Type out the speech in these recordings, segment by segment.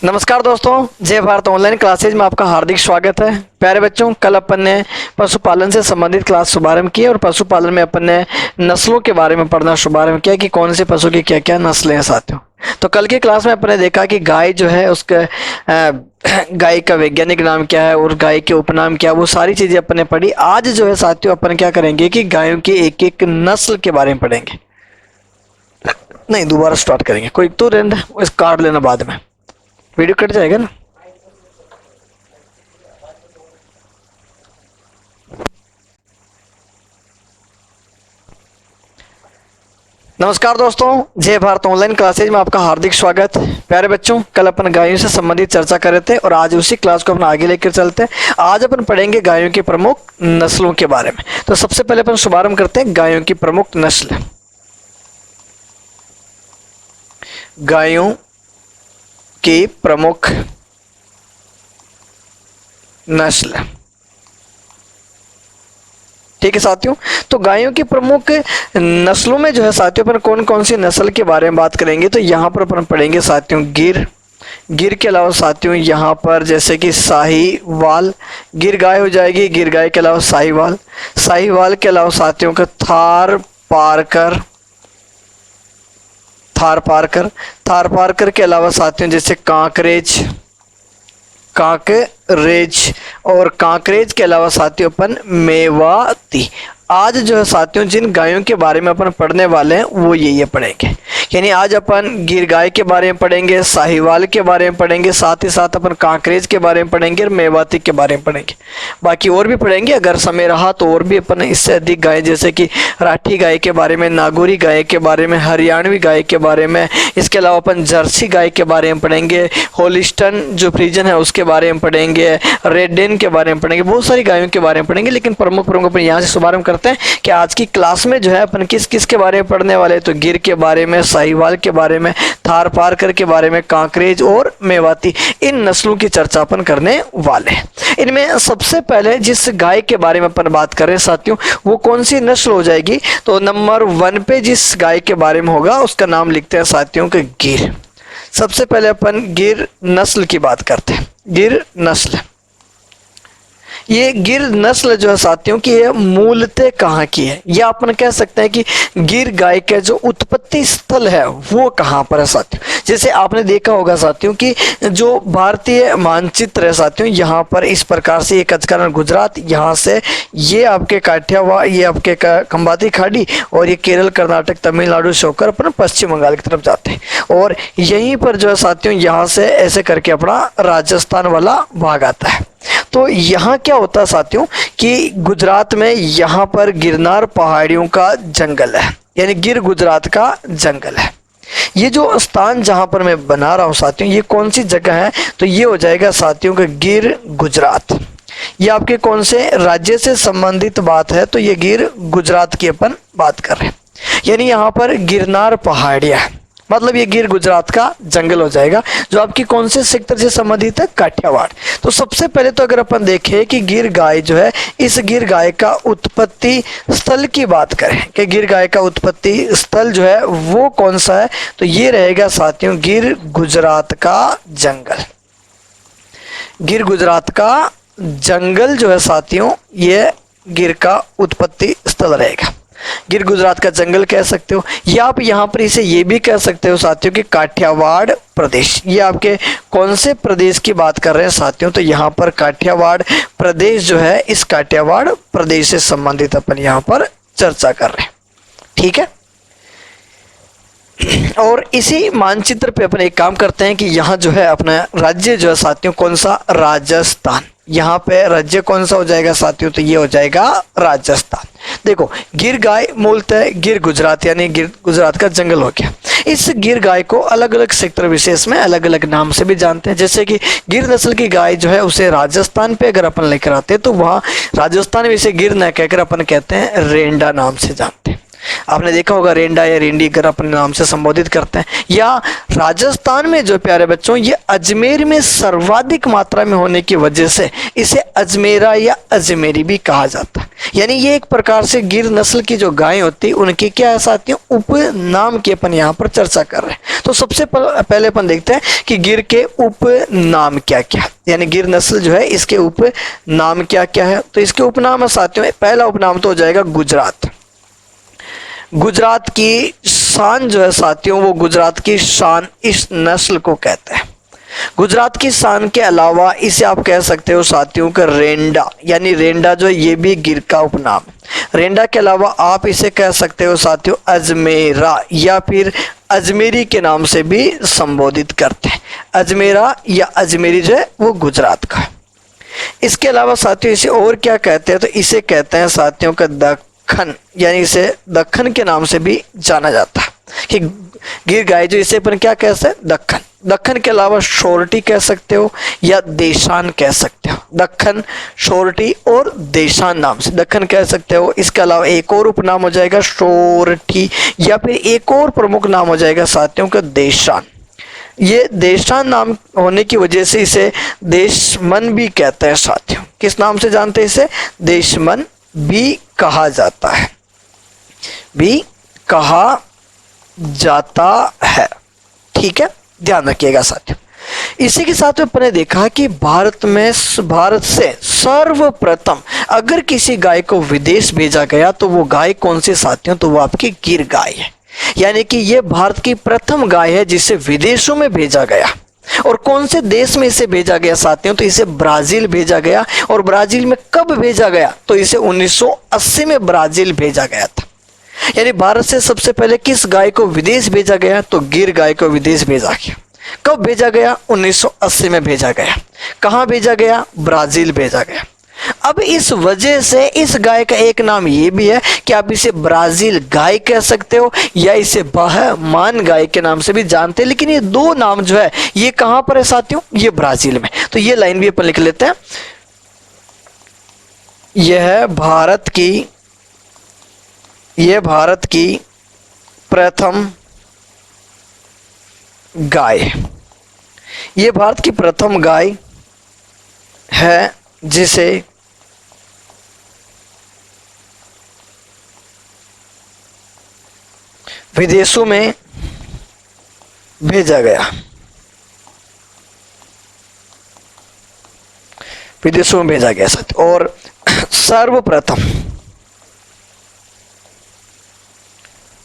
नमस्कार दोस्तों, जय भारत ऑनलाइन क्लासेज में आपका हार्दिक स्वागत है। प्यारे बच्चों, कल अपन ने पशुपालन से संबंधित क्लास शुभारंभ की और पशुपालन में अपन ने नस्लों के बारे में पढ़ना शुभारंभ किया कि कौन से पशु की क्या क्या नस्लें हैं साथियों। तो कल की क्लास में अपन ने देखा कि गाय जो है उसका गाय का वैज्ञानिक नाम क्या है और गाय के उपनाम क्या है, वो सारी चीजें अपन ने पढ़ी। आज जो है साथियों अपन क्या करेंगे कि गायों की एक एक नस्ल के बारे में पढ़ेंगे। नहीं, दोबारा स्टार्ट करेंगे। कोई तो रेंड काट लेना, बाद में वीडियो कट जाएगा ना। नमस्कार दोस्तों, जय भारत ऑनलाइन क्लासेज में आपका हार्दिक स्वागत है। प्यारे बच्चों, कल अपन गायों से संबंधित चर्चा कर रहे थे और आज उसी क्लास को अपन आगे लेकर चलते हैं। आज अपन पढ़ेंगे गायों की प्रमुख नस्लों के बारे में। तो सबसे पहले अपन शुभारंभ करते हैं गायों की प्रमुख नस्ल। गायों की प्रमुख नस्ल, ठीक है साथियों। तो गायों की प्रमुख नस्लों में जो है साथियों अपन कौन कौन सी नस्ल के बारे में बात करेंगे। तो यहाँ पर अपन पढ़ेंगे साथियों गिर के अलावा साथियों यहाँ पर जैसे कि साहीवाल, गिर गाय हो जाएगी। गिर गाय के अलावा साहीवाल के अलावा साथियों का थार पारकर के अलावा साथियों जैसे कांकरेज और कांकरेज के अलावा साथियों अपन मेवाती। आज जो है साथियों जिन गायों के बारे में अपन पढ़ने वाले हैं वो ये पढ़ेंगे। यानी आज अपन गिर गाय के बारे में पढ़ेंगे, साहीवाल के बारे में पढ़ेंगे, साथ ही साथ अपन कांकरेज के बारे में पढ़ेंगे और मेवाती के बारे में पढ़ेंगे। बाकी और भी पढ़ेंगे, अगर समय रहा तो और भी अपन इससे अधिक गाय जैसे कि राठी गाय के बारे में, नागौरी गाय के बारे में, हरियाणवी गाय के बारे में, इसके अलावा अपन जर्सी गाय के बारे में पढ़ेंगे, होलिस्टन जो फ्रीजन है उसके बारे में पढ़ेंगे, रेड डेन के बारे में पढ़ेंगे, बहुत सारी गायों के बारे में पढ़ेंगे। लेकिन प्रमुख अपन यहाँ से शुभारंभ करते हैं कि आज की क्लास में जो है अपन किस किस के बारे में पढ़ने वाले हैं। तो गिर के बारे में, साहीवाल के बारे में, थार पारकर के बारे में, कांकरेज और मेवाती, इन नस्लों की चर्चा अपन करने वाले हैं। इनमें सबसे पहले जिस गाय के बारे में अपन बात कर रहे हैं साथियों वो कौन सी नस्ल हो जाएगी। तो नंबर 1 पे जिस गाय के बारे में होगा उसका नाम लिखते हैं साथियों के गिर। सबसे पहले अपन गिर नस्ल की बात करते हैं। गिर नस्ल, ये गिर नस्ल जो है साथियों की ये मूलतः कहाँ की है, या अपन कह सकते हैं कि गिर गाय का जो उत्पत्ति स्थल है वो कहाँ पर है साथियों। जैसे आपने देखा होगा साथियों कि जो भारतीय मानचित्र है साथियों, यहाँ पर इस प्रकार से एक कचकारण गुजरात, यहाँ से ये आपके काठियावाड़, ये आपके खंबाती खाड़ी और ये केरल, कर्नाटक, तमिलनाडु से होकर अपन पश्चिम बंगाल की तरफ जाते हैं। और यहीं पर जो है साथियों यहाँ से ऐसे करके अपना राजस्थान वाला भाग आता है। तो यहाँ क्या होता है साथियों कि गुजरात में यहाँ पर गिरनार पहाड़ियों का जंगल है, यानी गिर गुजरात का जंगल है। ये जो स्थान जहाँ पर मैं बना रहा हूँ साथियों, ये कौन सी जगह है। तो ये हो जाएगा साथियों का गिर गुजरात। ये आपके कौन से राज्य से संबंधित बात है। तो ये गिर गुजरात की अपन बात कर रहे हैं, यानी यहाँ पर गिरनार पहाड़ियाँ, मतलब ये गिर गुजरात का जंगल हो जाएगा जो आपकी कौन से सेक्टर से संबंधित है, काठियावाड़। तो सबसे पहले तो अगर अपन देखें कि गिर गाय जो है, इस गिर गाय का उत्पत्ति स्थल की बात करें कि गिर गाय का उत्पत्ति स्थल जो है वो कौन सा है। तो ये रहेगा साथियों गिर गुजरात का जंगल। गिर गुजरात का जंगल जो है साथियों ये गिर का उत्पत्ति स्थल रहेगा। गिर गुजरात का जंगल कह सकते हो, या आप यहाँ पर इसे ये भी कह सकते हो साथियों कि काठियावाड़ प्रदेश। ये आपके कौन से प्रदेश की बात कर रहे हैं साथियों। तो यहाँ पर काठियावाड़ प्रदेश जो है, इस काठियावाड़ प्रदेश से संबंधित अपन यहाँ पर चर्चा कर रहे हैं, ठीक है। और इसी मानचित्र पे अपन एक काम करते हैं कि यहाँ जो है अपना राज्य जो है साथियों कौन सा, राजस्थान। यहाँ पे राज्य कौन सा हो जाएगा साथियों। तो ये हो जाएगा राजस्थान। देखो गिर गाय मूलतः गिर गुजरात, यानी गिर गुजरात का जंगल हो गया। इस गिर गाय को अलग अलग सेक्टर विशेष में अलग अलग नाम से भी जानते हैं। जैसे कि गिर नस्ल की गाय जो है उसे राजस्थान पे अगर अपन लेकर आते हैं तो वहाँ राजस्थान में इसे गिर न कहकर अपन कहते हैं रेंडा नाम से जानते हैं। आपने देखा होगा रेंडा या रेंडी अगर अपने नाम से संबोधित करते हैं। या राजस्थान में जो प्यारे बच्चों ये अजमेर में सर्वाधिक मात्रा में होने की वजह से इसे अजमेरा या अजमेरी भी कहा जाता है। यानी ये एक प्रकार से गिर नस्ल की जो गाय होती उनके क्या है साथियों, उपनाम की अपन यहाँ पर चर्चा कर रहे हैं। तो सबसे पहले अपन देखते हैं कि गिर के उपनाम क्या क्या है, यानी गिर नस्ल जो है इसके उपनाम क्या क्या है। तो इसके उपनाम है साथियों, पहला उपनाम तो हो जाएगा गुजरात। गुजरात की शान जो है साथियों, वो गुजरात की शान इस नस्ल को कहते हैं। गुजरात की शान के अलावा इसे आप कह सकते हो साथियों का रेंडा, यानी रेंडा जो है ये भी गिर का उपनाम। रेंडा के अलावा आप इसे कह सकते हो साथियों अजमेरा, या फिर अजमेरी के नाम से भी संबोधित करते हैं। अजमेरा या अजमेरी जो है वो गुजरात का है। इसके अलावा साथियों इसे और क्या कहते हैं, तो इसे कहते हैं साथियों का दक्खन, यानी इसे दक्खन के नाम से भी जाना जाता है कि गिर गाय जो इसे अपन क्या कहते हैं, दक्खन। दक्खन के अलावा शोरटी कह सकते हो या देशान कह सकते हो। दक्खन, शोरटी और देशान नाम से दक्खन कह सकते हो। इसके अलावा एक और उपनाम हो जाएगा शोरठी, या फिर एक और प्रमुख नाम हो जाएगा साथियों का देशान। ये देशान नाम होने की वजह से इसे देशमन भी कहते हैं साथियों। किस नाम से जानते हैं इसे, देशमन भी कहा जाता है, भी कहा जाता है। ठीक है, ध्यान रखिएगा साथियों। इसी के साथ में अपने देखा कि भारत से सर्वप्रथम अगर किसी गाय को विदेश भेजा गया तो वो गाय कौन सी साथियों, तो वो आपकी गिर गाय है। यानी कि ये भारत की प्रथम गाय है जिसे विदेशों में भेजा गया। और कौन से देश में इसे भेजा गया साथियों, तो इसे ब्राजील भेजा गया। और ब्राजील में कब भेजा गया, तो इसे 1980 में ब्राजील भेजा गया था। यानी भारत से सबसे पहले किस गाय को विदेश भेजा गया, तो गिर गाय को विदेश भेजा गया। कब भेजा गया, 1980 में भेजा गया। कहां भेजा गया, ब्राजील भेजा गया। अब इस वजह से इस गाय का एक नाम ये भी है कि आप इसे ब्राजील गाय कह सकते हो या इसे बहमान गाय के नाम से भी जानते हैं। लेकिन ये दो नाम जो है ये कहां पर है साथियों, ये ब्राजील में। तो ये लाइन भी अपन लिख लेते हैं, यह भारत की प्रथम गाय, ये भारत की प्रथम गाय है जिसे विदेशों में भेजा गया, विदेशों में भेजा गया साथ। और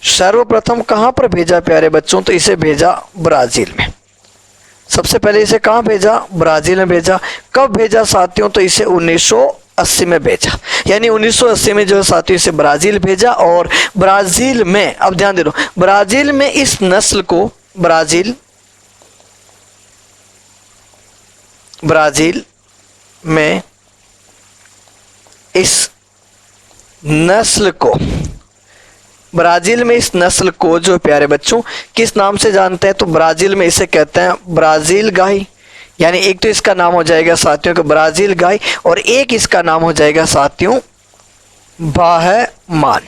सर्वप्रथम कहां पर भेजा प्यारे बच्चों, तो इसे भेजा ब्राजील में। सबसे पहले इसे कहां भेजा, ब्राजील में भेजा। कब भेजा साथियों, तो इसे 1980 में भेजा। यानी 1980 में जो है साथियों इसे ब्राजील भेजा। और ब्राजील में, अब ध्यान दे दो, ब्राजील में इस नस्ल को, ब्राजील में इस नस्ल को जो प्यारे बच्चों किस नाम से जानते हैं, तो ब्राजील में इसे कहते हैं ब्राजील गाय। यानी एक तो इसका नाम हो जाएगा साथियों का ब्राजील गाय, और एक इसका नाम हो जाएगा साथियों बहमान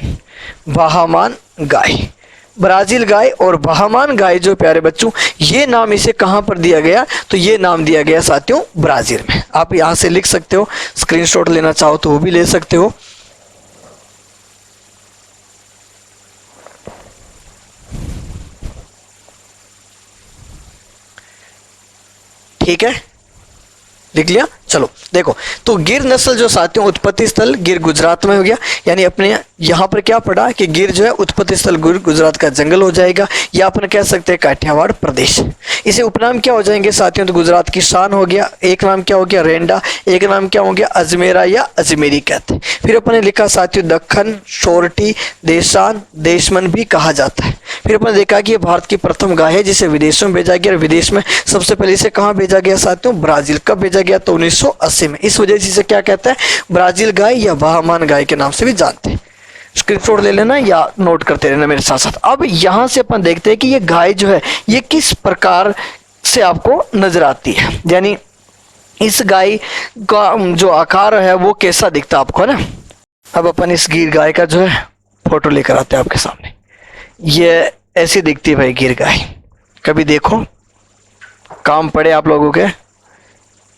गाय। ब्राजील गाय और बहमान गाय जो प्यारे बच्चों, ये नाम इसे कहां पर दिया गया, तो ये नाम दिया गया साथियों ब्राजील में। आप यहां से लिख सकते हो, स्क्रीनशॉट लेना चाहो तो वो भी ले सकते हो। ठीक है, लिख लिया। चलो देखो, तो गिर नस्ल जो साथियों उत्पत्ति स्थल गिर गुजरात में हो गया। यानी अपने यहाँ पर क्या पढ़ा कि गिर जो है उत्पत्ति स्थल गुजरात का जंगल हो जाएगा, या अपन कह सकते हैं काठियावाड़ प्रदेश। इसे उपनाम क्या हो जाएंगे साथियों, तो गुजरात की शान हो गया, एक नाम क्या हो गया रेंडा, एक नाम क्या हो गया अजमेरा या अजमेरी कहते हैं। फिर अपन ने लिखा साथियों दक्खन, शोरठी, देशान, देशमन भी कहा जाता है। फिर अपन ने देखा कि ये भारत की प्रथम गाय है जिसे विदेशों में भेजा गया। विदेश में सबसे पहले इसे कहाँ भेजा गया साथियों, ब्राजील। कब भेजा गया, तो 1980 में। इस वजह से इसे क्या कहते हैं, ब्राजील गाय या बहमान गाय के नाम से भी जानते हैं। स्क्रीनशॉट ले लेना या नोट करते रहना मेरे साथ साथ। अब यहां से अपन देखते हैं कि ये गाय जो है ये किस प्रकार से आपको नजर आती है, यानी इस गाय का जो आकार है वो कैसा दिखता है आपको, है ना। अब अपन इस गिर गाय का जो है फोटो लेकर आते हैं आपके सामने। ये ऐसी दिखती है भाई गिर गाय, कभी देखो काम पड़े आप लोगों के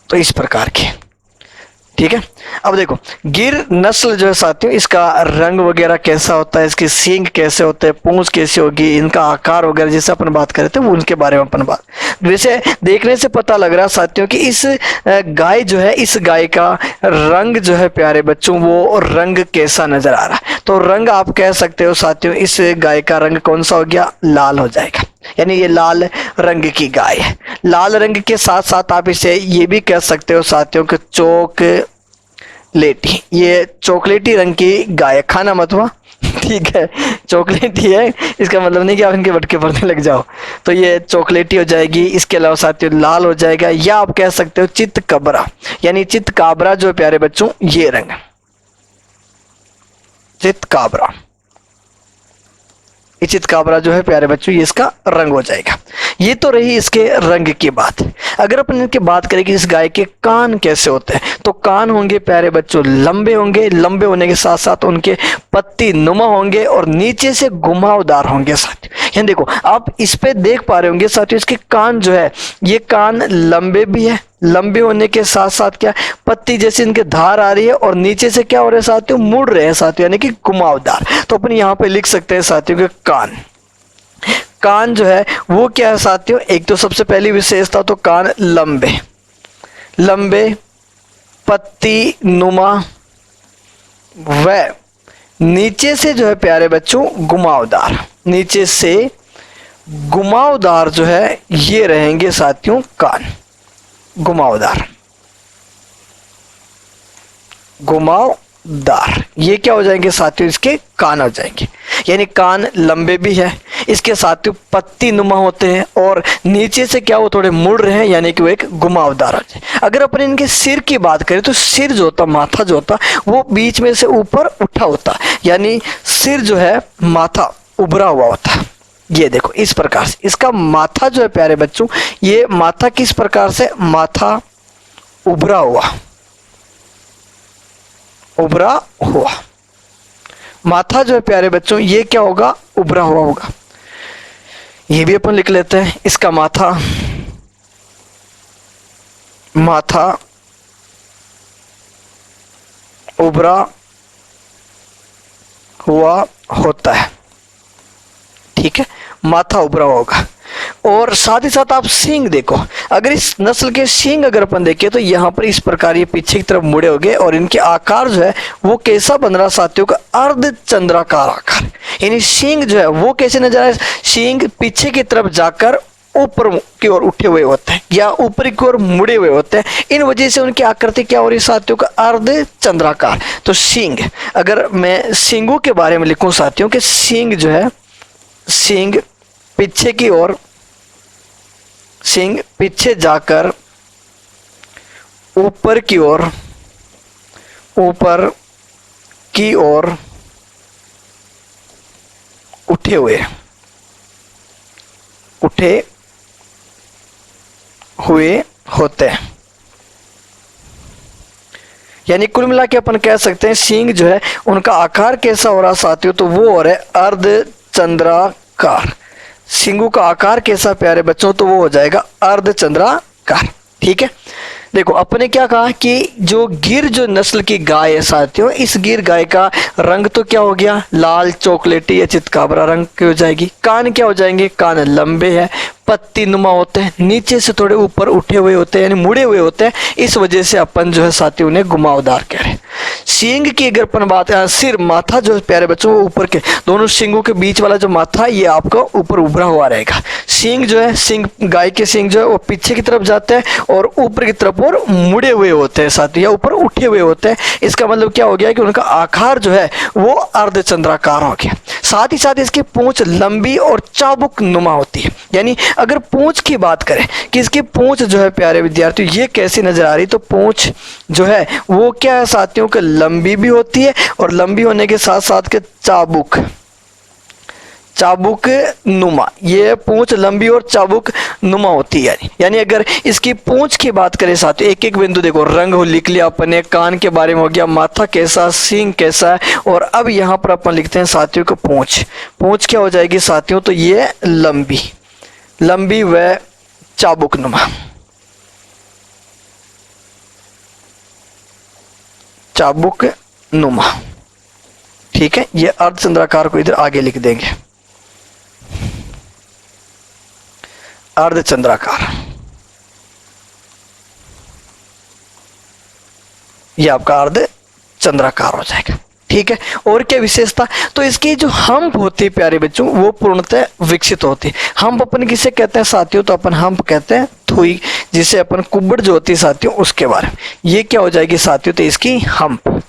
तो इस प्रकार की। ठीक है। अब देखो गिर नस्ल जो है साथियों, इसका रंग वगैरह कैसा होता है, इसके सींग कैसे होते हैं, पूंछ कैसी होगी, इनका आकार वगैरह जैसे अपन बात कर रहे थे वो उनके बारे में अपन बात। वैसे देखने से पता लग रहा है साथियों कि इस गाय जो है, इस गाय का रंग जो है प्यारे बच्चों, वो रंग कैसा नजर आ रहा है। तो रंग आप कह सकते हो साथियों, इस गाय का रंग कौन सा हो गया, लाल हो जाएगा, यानी ये लाल रंग की गाय है। लाल रंग के साथ साथ आप इसे ये भी कह सकते हो साथियों कि चॉकलेटी, ये चॉकलेटी रंग की गाय, खाना मत हुआ ठीक है, चॉकलेटी है, इसका मतलब नहीं कि आप इनके बटके पड़ने लग जाओ। तो ये चॉकलेटी हो जाएगी। इसके अलावा साथियों लाल हो जाएगा, या आप कह सकते हो चित्त कबरा, यानी चित्त काबरा जो प्यारे बच्चों ये रंग, चित्त काबरा, चित काबरा जो है प्यारे बच्चों ये इसका रंग हो जाएगा। ये तो रही इसके रंग की बात। अगर अपन इनकी बात करें कि इस गाय के कान कैसे होते हैं, तो कान होंगे प्यारे बच्चों लंबे होंगे, लंबे होने के साथ साथ उनके पत्ती नुमा होंगे और नीचे से घुमावदार होंगे साथियों। यानी देखो आप इस पे देख पा रहे होंगे साथियों, इसके कान जो है ये कान लंबे भी है, लंबे होने के साथ साथ क्या पत्ती जैसे इनके धार आ रही है और नीचे से क्या हो रहा है साथियों, मुड़ रहे हैं साथियों, यानी कि घुमावदार। तो अपन यहाँ पे लिख सकते हैं साथियों के कान, कान जो है वो क्या है साथियों, एक तो सबसे पहली विशेषता तो कान लंबे, लंबे पत्ती नुमा, व नीचे से जो है प्यारे बच्चों घुमावदार, नीचे से घुमावदार जो है ये रहेंगे साथियों कान, घुमावदार, घुमावदार ये क्या हो जाएंगे साथियों, इसके कान हो जाएंगे। यानी कान लंबे भी है, इसके साथियों पत्ती नुमा होते हैं और नीचे से क्या वो थोड़े मुड़ रहे हैं, यानी कि वो एक घुमावदार हो जाए। अगर अपन इनके सिर की बात करें तो सिर जो होता, माथा जो होता वो बीच में से ऊपर उठा होता, यानी सिर जो है माथा उभरा हुआ होता। ये देखो इस प्रकार से इसका माथा जो है प्यारे बच्चों, ये माथा किस प्रकार से, माथा उभरा हुआ, उभरा हुआ माथा जो है प्यारे बच्चों ये क्या होगा, उभरा हुआ होगा। ये भी अपन लिख लेते हैं, इसका माथा, माथा उभरा हुआ होता है, ठीक है, माथा उभरा होगा। और साथ ही साथ आप सींग देखो, अगर इस नस्ल के सींग अगर अपन देखें तो यहाँ पर इस प्रकार ये पीछे की तरफ मुड़े होंगे और इनके आकार जो है वो कैसा बन रहा साथियों का, अर्ध चंद्राकार आकार, यानी सींग जो है वो कैसे नजर आए, सींग पीछे की तरफ जाकर ऊपर की ओर उठे हुए होते हैं या ऊपर की ओर मुड़े हुए होते हैं। इन वजह से उनकी आकृति क्या हो रही है साथियों का, अर्ध चंद्राकार। तो सींग, अगर मैं सींगों के बारे में लिखूं साथियों कि सींग जो है, सींग पीछे की ओर, सींग पीछे जाकर ऊपर की ओर, ऊपर की ओर उठे हुए, उठे हुए होते हैं। यानी कुल मिला के अपन कह सकते हैं सींग जो है उनका आकार कैसा हो रहा साथियों, तो वो हो रहा है अर्ध चंद्राकार। सींगों का आकार कैसा प्यारे बच्चों, तो वो हो जाएगा अर्ध चंद्राकार। ठीक है, देखो अपने क्या कहा कि जो गिर जो नस्ल की गाय है साथियों, इस गिर गाय का रंग तो क्या हो गया, लाल चॉकलेटी या चितकाबरा रंग की हो जाएगी। कान क्या हो जाएंगे, कान लंबे हैं, पत्ती नुमा होते हैं, नीचे से थोड़े ऊपर उठे हुए होते हैं यानी मुड़े हुए होते हैं, इस वजह से अपन जो है साथियों उन्हें घुमावदार कह रहे हैं। सींग की अगर अपन बात, सिर माथा जो प्यारे बच्चों वो ऊपर के दोनों सींगों के बीच वाला जो माथा ये आपका ऊपर उभरा हुआ रहेगा। सींग जो है, सींग गाय के सींग जो है वो पीछे की तरफ जाते हैं और ऊपर की तरफ और मुड़े हुए होते हैं साथियों, या ऊपर उठे हुए होते हैं। इसका मतलब क्या हो गया कि उनका आकार जो है वो अर्धचंद्राकार हो गया। साथ ही साथ इसकी पूंछ लंबी और चाबुक नुमा होती है। यानी अगर पूंछ की बात करें कि इसकी पूंछ जो है प्यारे विद्यार्थियों ये कैसी नजर आ रही, तो पूंछ जो है वो क्या है साथियों के लंबी भी होती है और लंबी होने के साथ साथ के चाबुक, चाबुक नुमा, ये पूंछ लंबी और चाबुक नुमा होती है। यानी अगर इसकी पूंछ की बात करें साथियों, एक एक बिंदु देखो, रंग हो लिख लिया अपने, कान के बारे में हो गया, माथा कैसा, सींग कैसा है, और अब यहाँ पर अपन लिखते हैं साथियों को पूंछ। पूंछ क्या हो जाएगी साथियों, तो ये लंबी, लंबी व चाबुक नुमा। चाबुक नुमा। ठीक है, ये अर्धचंद्राकार को इधर आगे लिख देंगे, अर्धचंद्राकार, ये आपका अर्धचंद्राकार हो जाएगा। ठीक है, और क्या विशेषता, तो इसकी जो हम्प होती है प्यारे बच्चों वो पूर्णतः विकसित होती है। हम्प अपन किसे कहते हैं साथियों, तो अपन हम्प कहते हैं थुई, जिसे अपन कुब्बड़ जो होती है साथियों उसके बारे में। ये क्या हो जाएगी साथियों, तो इसकी हम्प,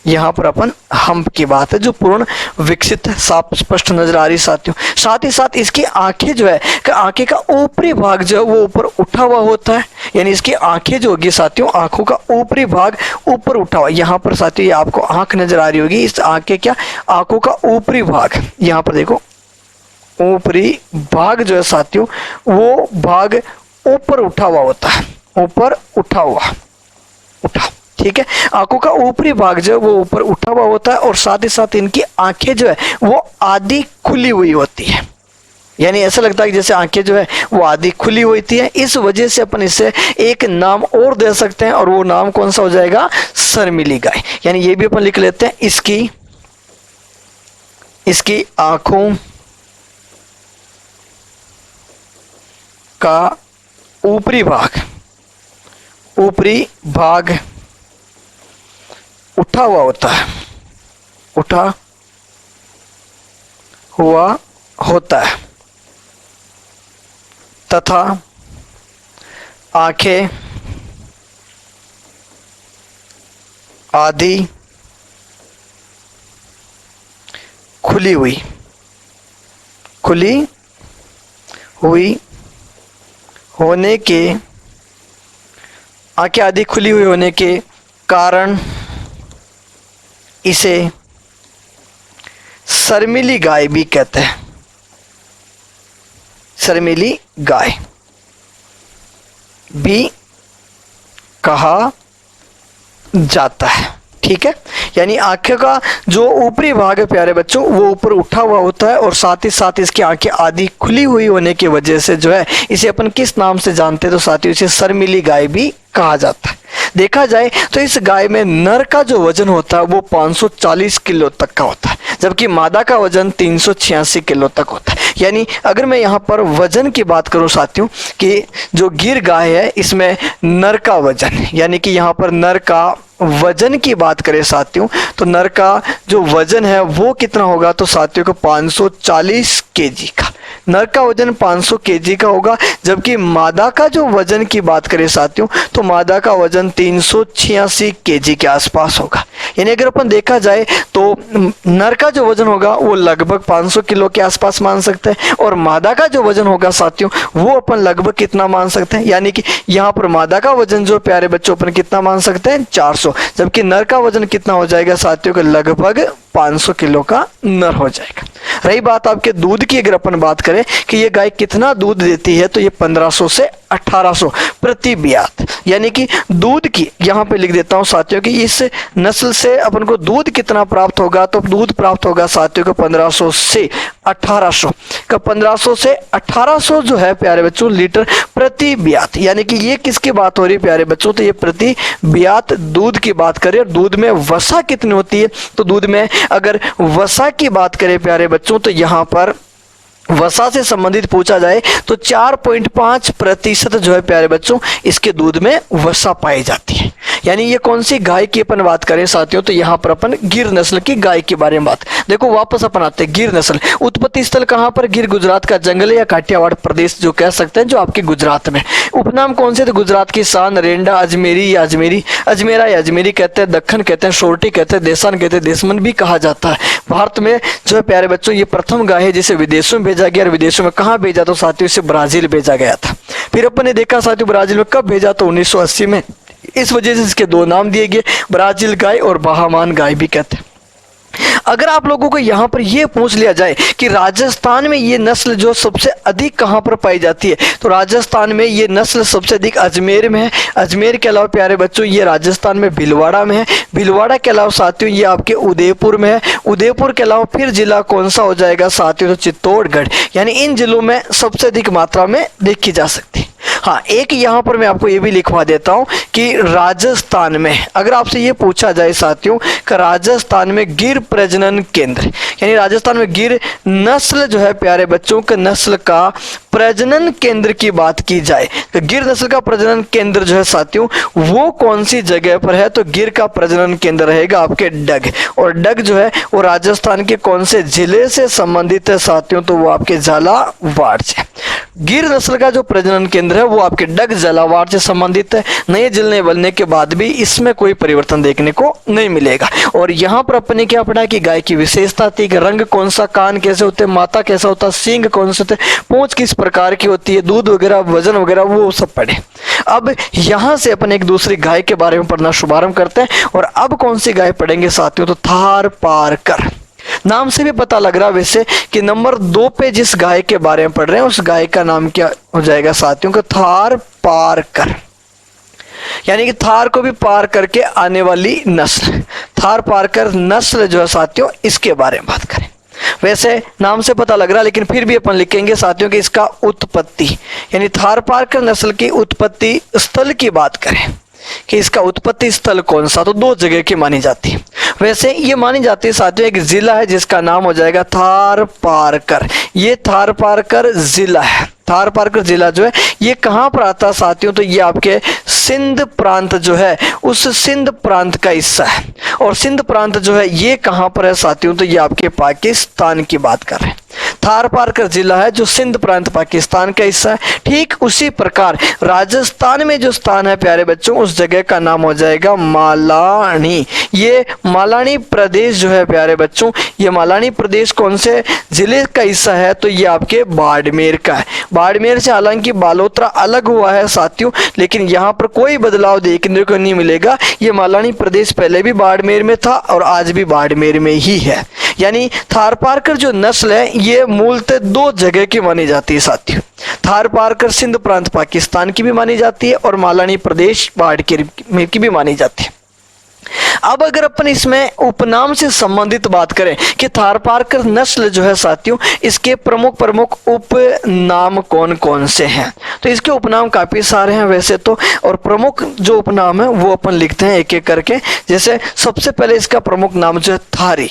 यहाँ पर अपन हम्प की बात है जो पूर्ण विकसित है, साफ स्पष्ट नजर आ रही साथियों। साथ ही साथ इसकी आंखें जो है, आंखें का ऊपरी भाग जो है वो ऊपर उठा हुआ होता है, यानी इसकी आंखें जो होगी साथियों, आंखों का ऊपरी भाग ऊपर उठा हुआ। यहाँ पर साथियों ये आपको आंख नजर आ रही होगी, इस आंखें क्या, आंखों का ऊपरी भाग, यहाँ पर देखो ऊपरी भाग जो है साथियों वो भाग ऊपर उठा हुआ होता है, ऊपर उठा हुआ, उठा। ठीक है, आंखों का ऊपरी भाग जो है वो ऊपर उठा हुआ होता है, और साथ ही साथ इनकी आंखें जो है वो आधी खुली हुई होती है, यानी ऐसा लगता है कि जैसे आंखें जो है वो आधी खुली होती है। इस वजह से अपन इसे एक नाम और दे सकते हैं, और वो नाम कौन सा हो जाएगा, शर्मीली गाय। यानी ये भी अपन लिख लेते हैं, इसकी आंखों का ऊपरी भाग उठा हुआ होता है, उठा हुआ होता है, तथा आंखें आधी खुली हुई होने के, आंखें आधी खुली हुई होने के कारण इसे शर्मीली गाय भी कहते हैं, शर्मीली गाय भी कहा जाता है। ठीक है, यानी आंखें का जो ऊपरी भाग है प्यारे बच्चों वो ऊपर उठा हुआ होता है, और साथ ही साथ इसकी आंखें आधी खुली हुई होने की वजह से जो है इसे अपन किस नाम से जानते हैं, तो साथियों इसे शर्मीली गाय भी कहा जाता है। देखा जाए तो इस गाय में नर का जो वजन होता है वो 540 किलो तक का होता है, जबकि मादा का वजन 386 किलो तक होता है। यानी अगर मैं यहाँ पर वजन की बात करूँ साथियों कि जो गिर गाय है इसमें नर का वजन, यानी कि यहाँ पर नर का वजन की बात करें साथियों, तो नर का जो वजन है वो कितना होगा, तो साथियों को 540 केजी का, नर का वजन 500 केजी का होगा। जबकि मादा का जो वजन की बात करें साथियों, तो मादा का वजन 386 केजी के आसपास होगा। यानी अगर अपन देखा जाए तो नर का जो वजन होगा वो लगभग 500 किलो के आसपास मान सकते हैं, और मादा का जो वजन होगा साथियों वो अपन लगभग कितना मान सकते हैं, यानी कि यहाँ पर मादा का वजन जो प्यारे बच्चों अपन कितना मान सकते हैं, 400, जबकि नर का वजन कितना हो जाएगा साथियों का, लगभग 500 किलो का नर हो जाएगा। रही बात आपके दूध की, अगर अपन बात करें कि ये गाय कितना दूध देती है, तो ये 1500 से 1800 प्रति ब्यात, यानी कि दूध की यहाँ पे लिख देता हूँ साथियों कि इस नस्ल से अपन को दूध कितना प्राप्त होगा, तो दूध प्राप्त होगा साथियों को 1500 से 1800 का, 1500 से 1800 जो है प्यारे बच्चों लीटर प्रति ब्यात। यानी कि ये किसकी बात हो रही है प्यारे बच्चों, तो ये प्रति ब्यात दूध की बात करें। और दूध में वसा कितनी होती है, तो दूध में अगर वसा की बात करें प्यारे बच्चों, तो यहाँ पर वसा से संबंधित पूछा जाए तो 4.5% जो है प्यारे बच्चों इसके दूध में वसा पाई जाती है। यानी ये कौन सी गाय की अपन बात करें साथियों, तो यहाँ पर अपन गिर नस्ल की गाय के बारे में बात। देखो वापस अपन आते हैं, गिर नस्ल उत्पत्ति स्थल कहाँ पर, गिर गुजरात का जंगल या काठियावाड़ प्रदेश जो कह सकते हैं, जो आपके गुजरात में। उपनाम कौन से, तो गुजरात की शान, रेंडा, अजमेरी या अजमेरी, अजमेरा या अजमेरी कहते हैं, दक्खन कहते हैं, सोरठी कहते हैं, देसान कहते हैं, देशमन भी कहा जाता है। भारत में जो है प्यारे बच्चों ये प्रथम गाय है जिसे विदेशों में भेजा गया, और विदेशों में कहाँ भेजा, तो साथियों इसे ब्राजील भेजा गया था। फिर अपन ने देखा साथियों ब्राजील में कब भेजा, तो 1980 में। इस वजह से इसके दो नाम दिए गए, ब्राजील गाय और बहामान गाय भी कहते हैं। अगर आप लोगों को यहाँ पर यह पूछ लिया जाए कि राजस्थान में ये नस्ल जो सबसे अधिक कहाँ पर पाई जाती है, तो राजस्थान में ये नस्ल सबसे अधिक अजमेर में है। अजमेर के अलावा प्यारे बच्चों ये राजस्थान में भीलवाड़ा में है। भीलवाड़ा के अलावा साथियों ये आपके उदयपुर में है। उदयपुर के अलावा फिर जिला कौन सा हो जाएगा साथियों, तो चित्तौड़गढ़। यानी इन जिलों में सबसे अधिक मात्रा में देखी जा सकती है। हाँ, एक यहाँ पर मैं आपको ये भी लिखवा देता हूँ कि राजस्थान में अगर आपसे ये पूछा जाए साथियों कि राजस्थान में गिर प्रजनन केंद्र, यानी राजस्थान में गिर नस्ल जो है प्यारे बच्चों के नस्ल का प्रजनन केंद्र की बात की जाए तो गिर नस्ल का प्रजनन केंद्र जो है साथियों वो कौन सी जगह पर है, तो गिर का प्रजनन केंद्र रहेगा आपके डग, और डग जो है वो राजस्थान के कौन से जिले से संबंधित है साथियों, तो वो आपके झालावाड़ से। गिर नस्ल का जो प्रजनन केंद्र है वो आपके डग झालावाड़ से संबंधित है। नए जिले बनने के बाद भी इसमें कोई परिवर्तन देखने को नहीं मिलेगा। और यहाँ पर अपने क्या पढ़ा कि गाय की विशेषता थी कि रंग कौन सा, कान कैसे होते, माथा कैसा होता, सींग कौन से होते, पूंछ किस प्रकार की होती है, दूध वगैरह, वजन वगैरह वो सब पढ़े। अब यहाँ से अपन एक दूसरी गाय के बारे में पढ़ना शुभारंभ करते हैं। और अब कौन सी गाय पढ़ेंगे साथियों, तो थारपारकर। नाम से भी पता लग रहा है वैसे कि नंबर 2 पे जिस गाय के बारे में पढ़ रहे हैं उस गाय का नाम क्या हो जाएगा साथियों को, थारपारकर, यानी कि थार को भी पार करके आने वाली नस्ल, थारपारकर नस्ल जो है साथियों इसके बारे में बात करें। वैसे नाम से पता लग रहा है लेकिन फिर भी अपन लिखेंगे साथियों कि इसका उत्पत्ति, यानी थारपारकर नस्ल की उत्पत्ति स्थल की बात करें कि इसका उत्पत्ति स्थल कौन सा, तो 2 जगह की मानी जाती है। वैसे ये मानी जाती है साथियों एक जिला है जिसका नाम हो जाएगा थारपारकर। ये थारपारकर जिला है। थारपारकर जिला जो है ये कहाँ पर आता है साथियों, तो ये आपके सिंध प्रांत जो है उस सिंध प्रांत का हिस्सा है। और सिंध प्रांत जो है ये कहाँ पर है साथियों, तो ये आपके पाकिस्तान की बात कर रहे हैं। थारपारकर जिला है जो सिंध प्रांत पाकिस्तान का हिस्सा है। ठीक उसी प्रकार राजस्थान में जो स्थान है प्यारे बच्चों उस जगह का नाम हो जाएगा मालानी। ये मालानी प्रदेश जो है प्यारे बच्चों, ये मालानी प्रदेश कौन से जिले का हिस्सा है, तो ये आपके बाड़मेर का है। बाड़मेर से हालांकि बालोतरा अलग हुआ है साथियों, लेकिन यहाँ पर कोई बदलाव देखने को नहीं मिलेगा। ये मालानी प्रदेश पहले भी बाड़मेर में था और आज भी बाड़मेर में ही है। यानी थारपारकर जो नस्ल है ये मूलतः 2 जगह की मानी जाती है साथियों। थारपारकर सिंध प्रांत पाकिस्तान की भी मानी जाती है और मालानी प्रदेश बाड़मेर की भी मानी जाती है। अब अगर अपन इसमें उपनाम से संबंधित बात करें कि थारपारकर नस्ल जो है साथियों इसके प्रमुख उपनाम कौन कौन से हैं, तो इसके उपनाम काफी सारे हैं वैसे तो, और प्रमुख जो उपनाम है वो अपन लिखते हैं एक एक करके। जैसे सबसे पहले इसका प्रमुख नाम जो है थारी,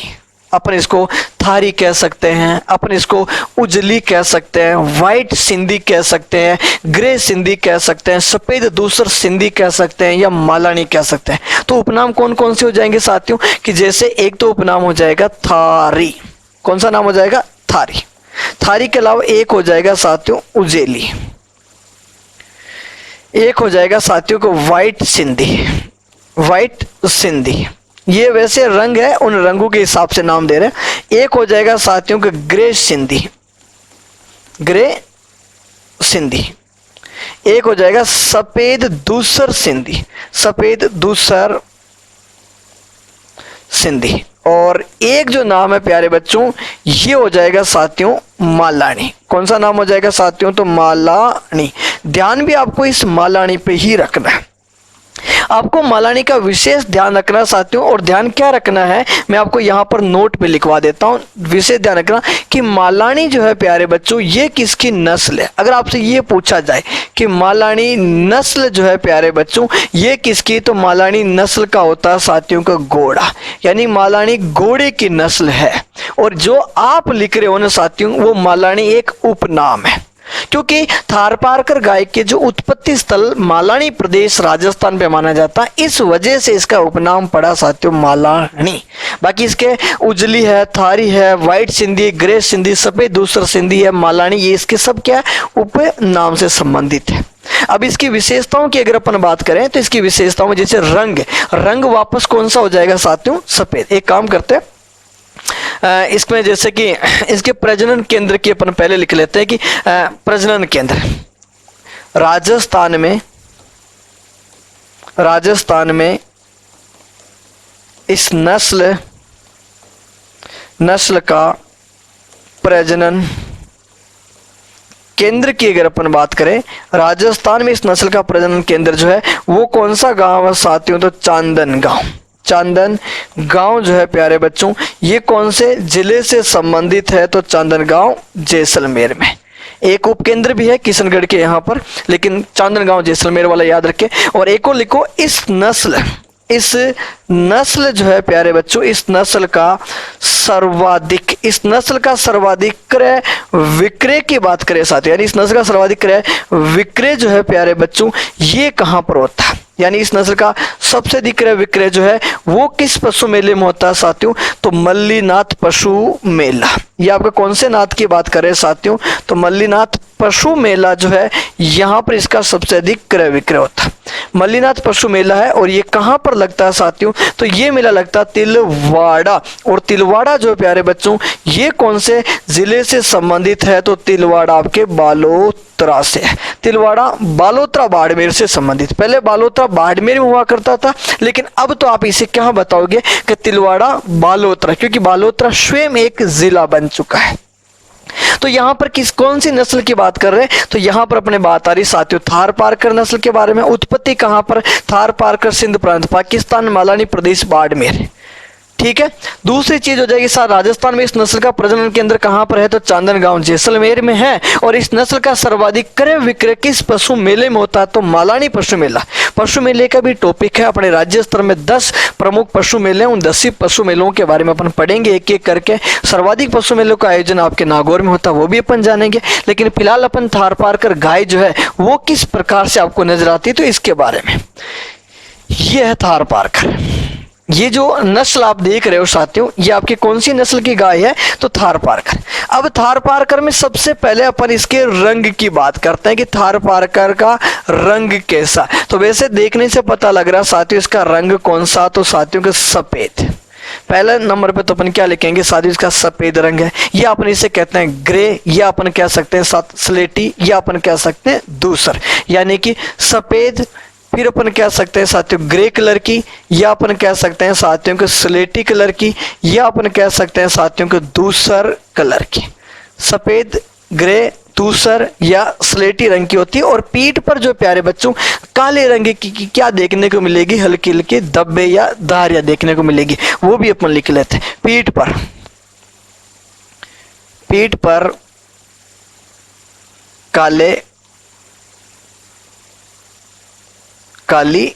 अपन इसको थारी कह सकते हैं, अपन इसको उजली कह सकते हैं, वाइट सिंधी कह सकते हैं, ग्रे सिंधी कह सकते हैं, सफेद दूसर सिंधी कह सकते हैं या मालानी कह सकते हैं। तो उपनाम कौन कौन से हो जाएंगे साथियों कि जैसे एक तो उपनाम हो जाएगा थारी, कौन सा नाम हो जाएगा, थारी। थारी के अलावा एक हो जाएगा साथियों उजेली, एक हो जाएगा साथियों को वाइट सिंधी, वाइट सिंधी। ये वैसे रंग है, उन रंगों के हिसाब से नाम दे रहे हैं। एक हो जाएगा साथियों के ग्रे सिंधी, ग्रे सिंधी। एक हो जाएगा सफेद दूसर सिंधी, सफेद दूसर सिंधी। और एक जो नाम है प्यारे बच्चों ये हो जाएगा साथियों मालानी। कौन सा नाम हो जाएगा साथियों, तो मालानी। ध्यान भी आपको इस मालानी पे ही रखना है, आपको मालानी का विशेष ध्यान रखना साथियों। और ध्यान क्या रखना है मैं आपको यहाँ पर नोट पे लिखवा देता हूँ। विशेष ध्यान रखना कि मालानी जो है प्यारे बच्चों ये किसकी नस्ल है। अगर आपसे ये पूछा जाए कि मालानी नस्ल जो है प्यारे बच्चों ये किसकी, तो मालानी नस्ल का होता है साथियों का घोड़ा, यानी मालानी घोड़े की नस्ल है। और जो आप लिख रहे हो ना साथियों वो मालानी एक उपनाम है, क्योंकि थारपारकर गाय के जो उत्पत्ति स्थल मालानी प्रदेश राजस्थान पे माना जाता है, इस वजह से इसका उपनाम पड़ा साथियों मालानी। बाकी इसके उजली है, थारी है, वाइट सिंधी, ग्रे सिंधी, सफेद दूसर सिंधी है, मालानी, ये इसके सब क्या है उपनाम से संबंधित है। अब इसकी विशेषताओं की अगर अपन बात करें तो इसकी विशेषताओं में जैसे रंग वापस कौन सा हो जाएगा साथियों, सफेद। एक काम करते हैं इसमें जैसे कि इसके प्रजनन केंद्र की अपन पहले लिख लेते हैं कि प्रजनन केंद्र राजस्थान में इस नस्ल का प्रजनन केंद्र की अगर अपन बात करें, राजस्थान में इस नस्ल का प्रजनन केंद्र जो है वो कौन सा गांव है साथियों, तो चांदन गांव जो है प्यारे बच्चों ये कौन से जिले से संबंधित है, तो चांदन गांव जैसलमेर में। एक उपकेंद्र भी है किशनगढ़ के यहाँ पर, लेकिन चांदनगांव जैसलमेर वाला याद रखें। और एक और लिखो, इस नस्ल जो है प्यारे बच्चों, इस नस्ल का सर्वाधिक क्रय विक्रय की बात करें साथियों, यानी इस नस्ल का सर्वाधिक क्रय विक्रय जो है प्यारे बच्चों ये कहाँ पर होता है, यानी इस नस्ल का सबसे अधिक क्रय विक्रय जो है वो किस पशु मेले में होता है साथियों, तो मल्लीनाथ पशु मेला। ये आपका कौन से नाथ की बात करें साथियों, तो मल्लीनाथ पशु मेला जो है यहाँ पर इसका सबसे अधिक क्रय विक्रय होता है। मल्लीनाथ पशु मेला है और ये कहाँ पर लगता है साथियों, तो ये मेला लगता है तिलवाड़ा। और तिलवाड़ा जो है प्यारे बच्चों ये कौन से जिले से संबंधित है, तो तिलवाड़ा आपके बालोतरा से है। तिलवाड़ा बालोतरा बाड़मेर से संबंधित, पहले बालोतरा बाड़मेर में हुआ करता था, लेकिन अब तो आप इसे क्या बताओगे कि तिलवाड़ा बालोतरा, क्योंकि बालोतरा स्वयं एक जिला बन चुका है। तो यहाँ पर कौन सी नस्ल की बात कर रहे हैं, तो यहाँ पर अपने बात आ रही साथियों थार पारकर नस्ल के बारे में। उत्पत्ति कहाँ पर, थार पारकर सिंध प्रांत पाकिस्तान मलानी प्रदेश बाड़मेर, ठीक है। दूसरी चीज हो जाएगी सर, राजस्थान में इस नस्ल का प्रजनन केंद्र कहाँ पर है, तो चांदनगांव जैसलमेर में है। और इस नस्ल का सर्वाधिक क्रय विक्रय किस पशु मेले में होता है, तो मालानी पशु मेला। पशु मेले का भी टॉपिक है, अपने राज्य स्तर में 10 प्रमुख पशु मेले, उन 10 पशु मेलों के बारे में अपन पढ़ेंगे एक एक करके। सर्वाधिक पशु मेलों का आयोजन आपके नागौर में होता है, वो भी अपन जानेंगे। लेकिन फिलहाल अपन थार पारकर गाय जो है वो किस प्रकार से आपको नजर आती है, तो इसके बारे में। ये है थार पारकर, ये जो नस्ल आप देख रहे हो साथियों ये आपकी कौन सी नस्ल की गाय है, तो थार पारकर। अब थार पारकर में सबसे पहले अपन इसके रंग की बात करते हैं कि थार पारकर का रंग कैसा। तो वैसे देखने से पता लग रहा है साथियों इसका रंग कौन सा, तो साथियों का सफेद। पहले नंबर पे तो अपन क्या लिखेंगे साथियों, इसका सफेद रंग है। ये अपन इसे कहते हैं ग्रे, या अपन कह सकते हैं स्लेटी, या अपन कह सकते हैं धूसर, यानी कि सफेद। फिर अपन कह सकते हैं साथियों ग्रे कलर की, या अपन कह सकते हैं साथियों को स्लेटी कलर की, या अपन कह सकते हैं साथियों को धूसर कलर की। सफेद, ग्रे, धूसर या स्लेटी रंग की होती है। और पीठ पर जो प्यारे बच्चों काले रंग की क्या देखने को मिलेगी, हल्की हल्की धब्बे या धारियां देखने को मिलेगी, वो भी अपन लिख लेते हैं। पीठ पर काली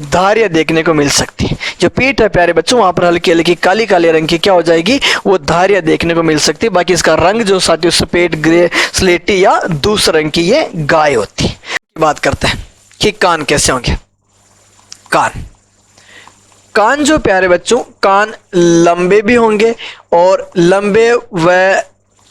धारियां देखने को मिल सकती है। जो पीठ है प्यारे बच्चों वहां पर हल्की हल्की काली काले रंग की क्या हो जाएगी, वो धारियां देखने को मिल सकती है। बाकी इसका रंग जो साथियों सफेद, ग्रे, स्लेटी या दूसरे रंग की ये गाय होती है। बात करते हैं कि कान कैसे होंगे। कान जो प्यारे बच्चों कान लंबे भी होंगे और लंबे व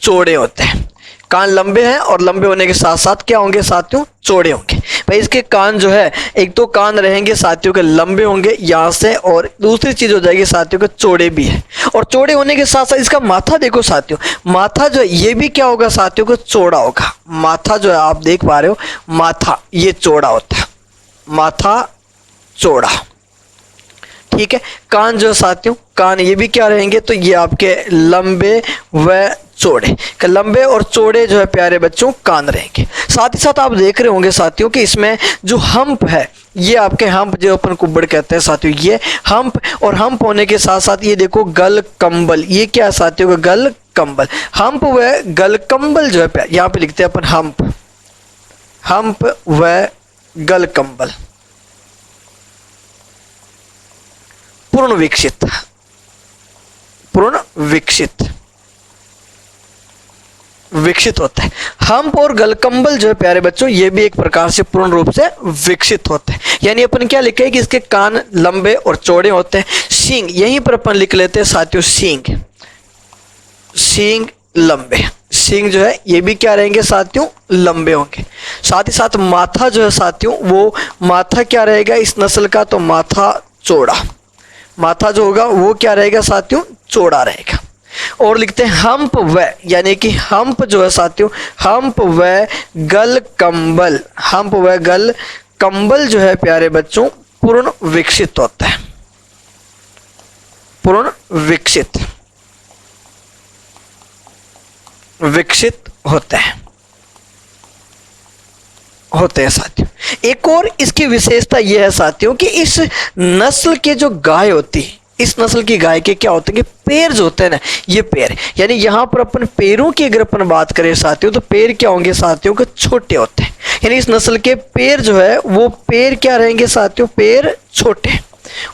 चौड़े होते हैं। कान लंबे हैं और लंबे होने के साथ साथ क्या होंगे साथियों, चौड़े होंगे। भाई इसके कान जो है एक तो कान रहेंगे साथियों के लंबे होंगे यहाँ से, और दूसरी चीज हो जाएगी साथियों के चौड़े भी है। और चौड़े होने के साथ साथ इसका माथा देखो साथियों, माथा जो है ये भी क्या होगा साथियों को, चौड़ा होगा। माथा जो है आप देख पा रहे हो, माथा ये चौड़ा होता है, माथा चौड़ा, ठीक है। कान जो साथियों कान ये भी क्या रहेंगे, तो ये आपके लंबे व चौड़े, लंबे और चौड़े जो है प्यारे बच्चों कान रहेंगे। साथ ही साथ आप देख रहे होंगे साथियों कि इसमें जो हम्प है, ये आपके हम्प जो अपन कुब्बड़ कहते हैं साथियों, ये हम्प। और हम्प होने के साथ साथ ये देखो गल कंबल, ये क्या है साथियों का गल कंबल। हम्प व गल कंबल जो है यहाँ पे लिखते हैं अपन हम्प व गल कंबल पूर्ण विकसित होता है। हम्प और गलकंबल जो है प्यारे बच्चों ये भी एक प्रकार से पूर्ण रूप से विकसित होते हैं। यानी अपन क्या लिखे कि इसके कान लंबे और चौड़े होते हैं। सींग यहीं पर अपन लिख लेते हैं साथियों, सींग लंबे, सींग जो है ये भी क्या रहेंगे साथियों, लंबे होंगे। साथ ही साथ माथा जो है साथियों, वो माथा क्या रहेगा इस नस्ल का, तो माथा चौड़ा, माथा जो होगा वो क्या रहेगा साथियों, चौड़ा रहेगा। और लिखते हैं हम्प व, यानी कि हम्प जो है साथियों, हम्प व गल कंबल, हम्प व गल कंबल जो है प्यारे बच्चों पूर्ण विकसित होता है, पूर्ण विकसित होते हैं साथियों। एक और इसकी विशेषता यह है साथियों कि इस नस्ल के जो गाय होती है, इस नस्ल की गाय के क्या होते हैं कि पैर जो होते हैं ना, ये पैर, यानी यहाँ पर अपन पैरों की अगर अपन बात करें साथियों, तो पैर क्या होंगे साथियों के छोटे होते हैं। यानी इस नस्ल के पैर जो है वो पैर क्या रहेंगे साथियों, पैर छोटे।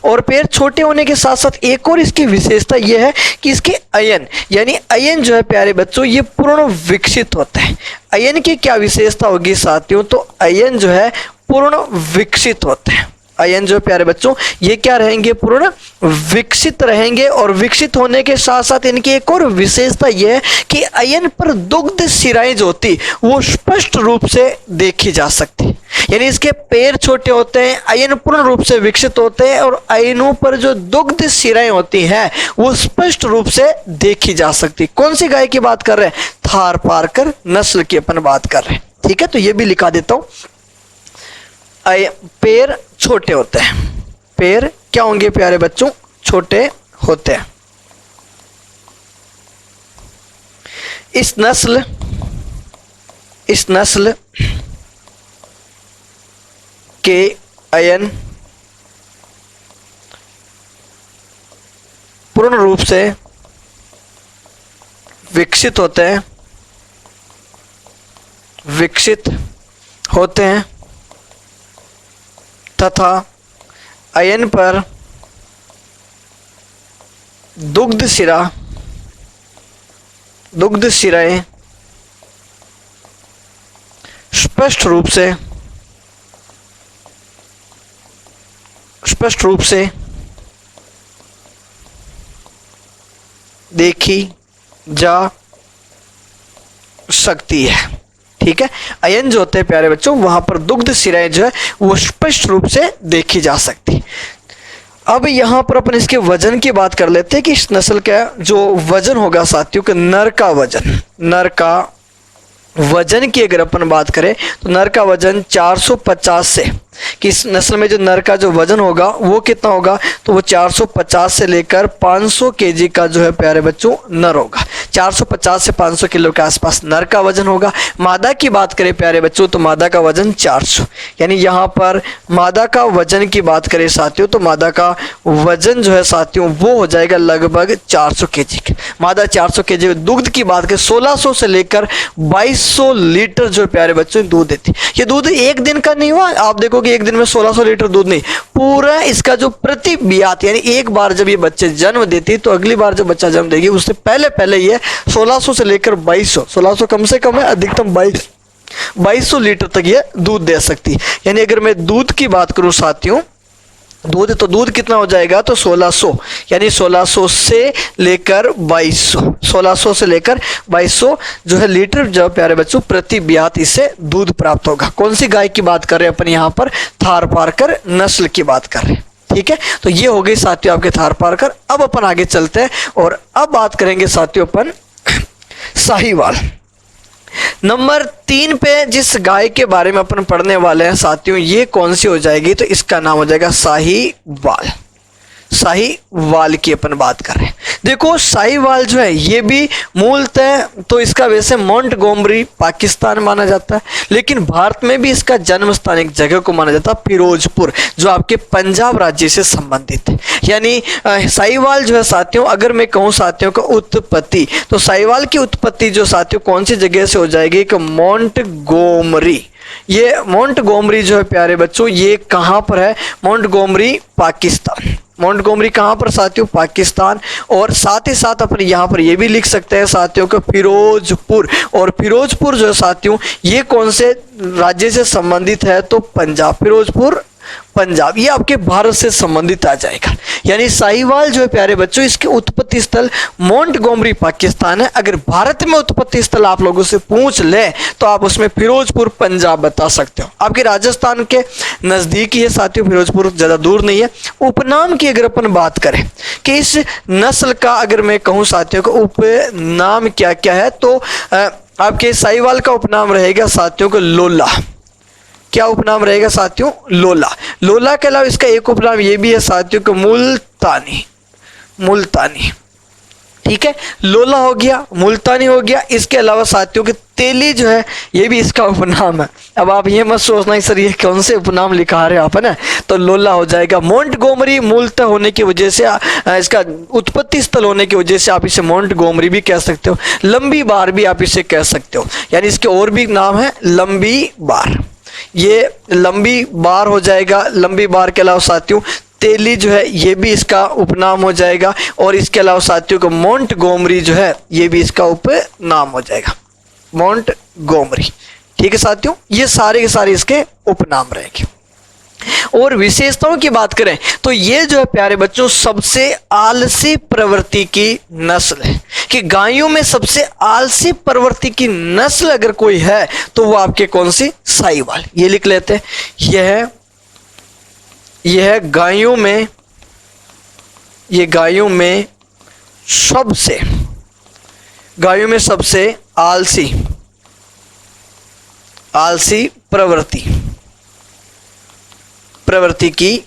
और पैर छोटे होने के साथ साथ एक और इसकी विशेषता यह है कि इसके अयन, यानी अयन जो है प्यारे बच्चों ये पूर्ण विकसित होता है। अयन की क्या विशेषता होगी साथियों, तो अयन जो है पूर्ण विकसित होते हैं। अयन जो प्यारे बच्चों ये क्या रहेंगे, पूर्ण विकसित रहेंगे। और विकसित होने के साथ साथ इनकी एक और विशेषता यह है कि अयन पर दुग्ध शिराएं जो होती वो स्पष्ट रूप से देखी जा सकती। यानी इसके पैर छोटे होते हैं, अयन पूर्ण रूप से विकसित होते हैं और अयनों पर जो दुग्ध शिराएं होती हैं वो स्पष्ट रूप से देखी जा सकती। कौन सी गाय की बात कर रहे हैं, थारपारकर नस्ल की अपन बात कर रहे हैं। ठीक है, तो ये भी लिखा देता हूं, पैर छोटे होते हैं। पैर क्या होंगे प्यारे बच्चों, छोटे होते हैं। इस नस्ल के अयन पूर्ण रूप से विकसित होते हैं तथा अयन पर दुग्ध शिराएं स्पष्ट रूप से देखी जा सकती है। ठीक है, अयन जो होते हैं प्यारे बच्चों वहां पर दुग्ध शिराएं जो है वो स्पष्ट रूप से देखी जा सकती। अब यहां पर अपन इसके वजन की बात कर लेते हैं कि इस नस्ल का जो वजन होगा साथियों के नर का वजन की अगर अपन बात करें तो नर का वजन 450 से, कि इस नस्ल में जो नर का जो वजन होगा वो कितना होगा, तो वो 450 से लेकर 500 केजी का जो है प्यारे बच्चों नर होगा। 450 से 500 किलो के आसपास नर का वजन होगा। मादा की बात करें प्यारे बच्चों तो मादा का वजन 400, यानी यहाँ पर मादा का वजन की बात करें साथियों तो मादा का वजन जो है साथियों वो हो जाएगा लगभग 400 केजी। मादा 400 केजी। दुग्ध की बात करें 1600 से लेकर 2200 लीटर जो प्यारे बच्चों दूध देती। ये दूध एक दिन का नहीं हुआ, आप देखो कि एक दिन में 1600 लीटर दूध नहीं, पूरा इसका जो प्रति ब्यात, यानी एक बार जब ये बच्चे जन्म देती तो अगली बार जब बच्चा जन्म देगी उससे पहले ये 1600 से लेकर 2200, 1600 कम से कम है, अधिकतम 2200 लीटर तक ये दूध दे सकती। यानी अगर मैं दूध की बात करूं साथियों, दूध कितना हो जाएगा, तो 1600, यानी 1600 से लेकर 2200 जो है लीटर जो प्यारे बच्चों प्रति ब्यात इससे दूध प्राप्त होगा। कौन सी गाय की बात कर रहे हैं अपन यहाँ पर, थारपारकर नस्ल की बात कर रहे हैं। ठीक है, तो ये हो गई साथियों आपके थारपारकर। अब अपन आगे चलते हैं और अब बात करेंगे साथियों अपन साहीवाल। नंबर 3 पे जिस गाय के बारे में अपन पढ़ने वाले हैं साथियों, ये कौन सी हो जाएगी, तो इसका नाम हो जाएगा साहीवाल। साहीवाल की अपन बात कर रहे हैं। देखो साहीवाल जो है ये भी मूलतः तो इसका वैसे मोंटगोमरी पाकिस्तान माना जाता है, लेकिन भारत में भी इसका जन्म स्थान एक जगह को माना जाता है, फिरोजपुर, जो आपके पंजाब राज्य से संबंधित है। यानी साहीवाल जो है साथियों, अगर मैं कहूँ साथियों का उत्पत्ति, तो साहीवाल की उत्पत्ति जो साथियों कौन सी जगह से हो जाएगी, कि मोंटगोमरी। ये मोंटगोमरी जो है प्यारे बच्चों ये कहाँ पर है, मोंटगोमरी पाकिस्तान। मोंटगोमरी कहाँ पर साथियों, पाकिस्तान। और साथ ही साथ अपन यहाँ पर ये भी लिख सकते हैं साथियों को फिरोजपुर। और फिरोजपुर जो है साथियों ये कौन से राज्य से संबंधित है, तो पंजाब। फिरोजपुर पंजाब, ये आपके भारत से संबंधित आ जाएगा। यानी साहीवाल जो है प्यारे बच्चों इसके उत्पत्ति स्थल मोंटगोमरी पाकिस्तान है। अगर भारत में उत्पत्ति स्थल आप लोगों से पूछ ले तो आप उसमें फिरोजपुर पंजाब बता सकते हो। आपके राजस्थान के नजदीक ही है साथियों फिरोजपुर, ज्यादा दूर नहीं है। उपनाम की अगर अपन बात करें कि इस नस्ल का अगर मैं कहूँ साथियों को उपनाम क्या क्या है, तो आपके साहीवाल का उपनाम रहेगा साथियों को लोला। क्या उपनाम रहेगा साथियों, लोला। लोला के अलावा इसका एक उपनाम ये भी है साथियों को मुल्तानी। ठीक है, लोला हो गया, मुल्तानी हो गया, इसके अलावा साथियों की तेली जो है ये भी इसका उपनाम है। अब आप ये मत सोचना सर ये कौन से उपनाम लिखा रहे हो आप, है ना, तो लोला हो जाएगा। मोंटगोमरी मूलतः होने की वजह से इसका उत्पत्ति स्थल होने की वजह से आप इसे मोंटगोमरी भी कह सकते हो, लंबी बार भी आप इसे कह सकते हो, यानी इसके और भी नाम है लंबी बार, ये लंबी बार हो जाएगा। लंबी बार के अलावा साथियों तेली जो है ये भी इसका उपनाम हो जाएगा, और इसके अलावा साथियों को मोंटगोमरी जो है ये भी इसका उपनाम हो जाएगा, मोंटगोमरी। ठीक है साथियों, ये सारे के सारे इसके उपनाम रहेंगे। और विशेषताओं की बात करें तो ये जो है प्यारे बच्चों सबसे आलसी प्रवृत्ति की नस्ल है, कि गायों में सबसे आलसी प्रवृत्ति की नस्ल अगर कोई है तो वो आपके कौन सी, साहीवाल। ये लिख लेते हैं, यह गायों में सबसे आलसी प्रवृत्ति की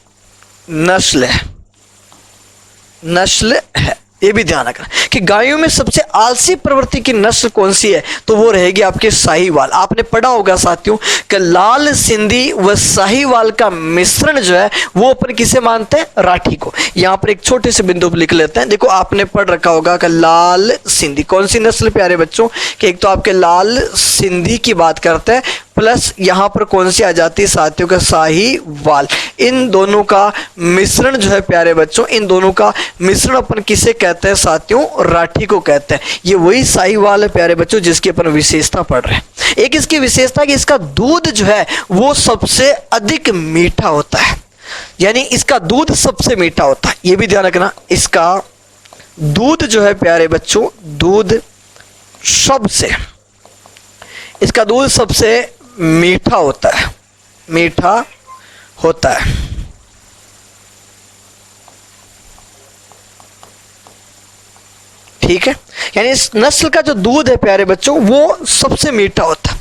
नस्ल है। ये भी ध्यान रखना कि गायों में सबसे आलसी प्रवृत्ति की नस्ल कौन सी है, तो वो रहेगी आपके साहीवाल। आपने पढ़ा होगा साथियों कि लाल सिंधी व साहीवाल का मिश्रण जो है वो अपन किसे मानते हैं, राठी को। यहां पर एक छोटे से बिंदु पर लिख लेते हैं। देखो आपने पढ़ रखा होगा कि लाल सिंधी कौन सी नस्ल प्यारे बच्चों, कि एक तो आपके लाल सिंधी की बात करते हैं, प्लस यहां पर कौन सी आ जाती है साथियों का, साहीवाल। इन दोनों का मिश्रण जो है प्यारे बच्चों, इन दोनों का मिश्रण अपन किसे कहते हैं साथियों, राठी को कहते हैं। ये वही साहीवाल है प्यारे बच्चों जिसकी अपन विशेषता पढ़ रहे हैं। एक इसकी विशेषता कि इसका दूध जो है वो सबसे अधिक मीठा होता है, यानी इसका दूध सबसे मीठा होता है। ये भी ध्यान रखना, इसका दूध जो है प्यारे बच्चों, इसका दूध सबसे मीठा होता है। ठीक है, यानी इस नस्ल का जो दूध है प्यारे बच्चों वो सबसे मीठा होता है।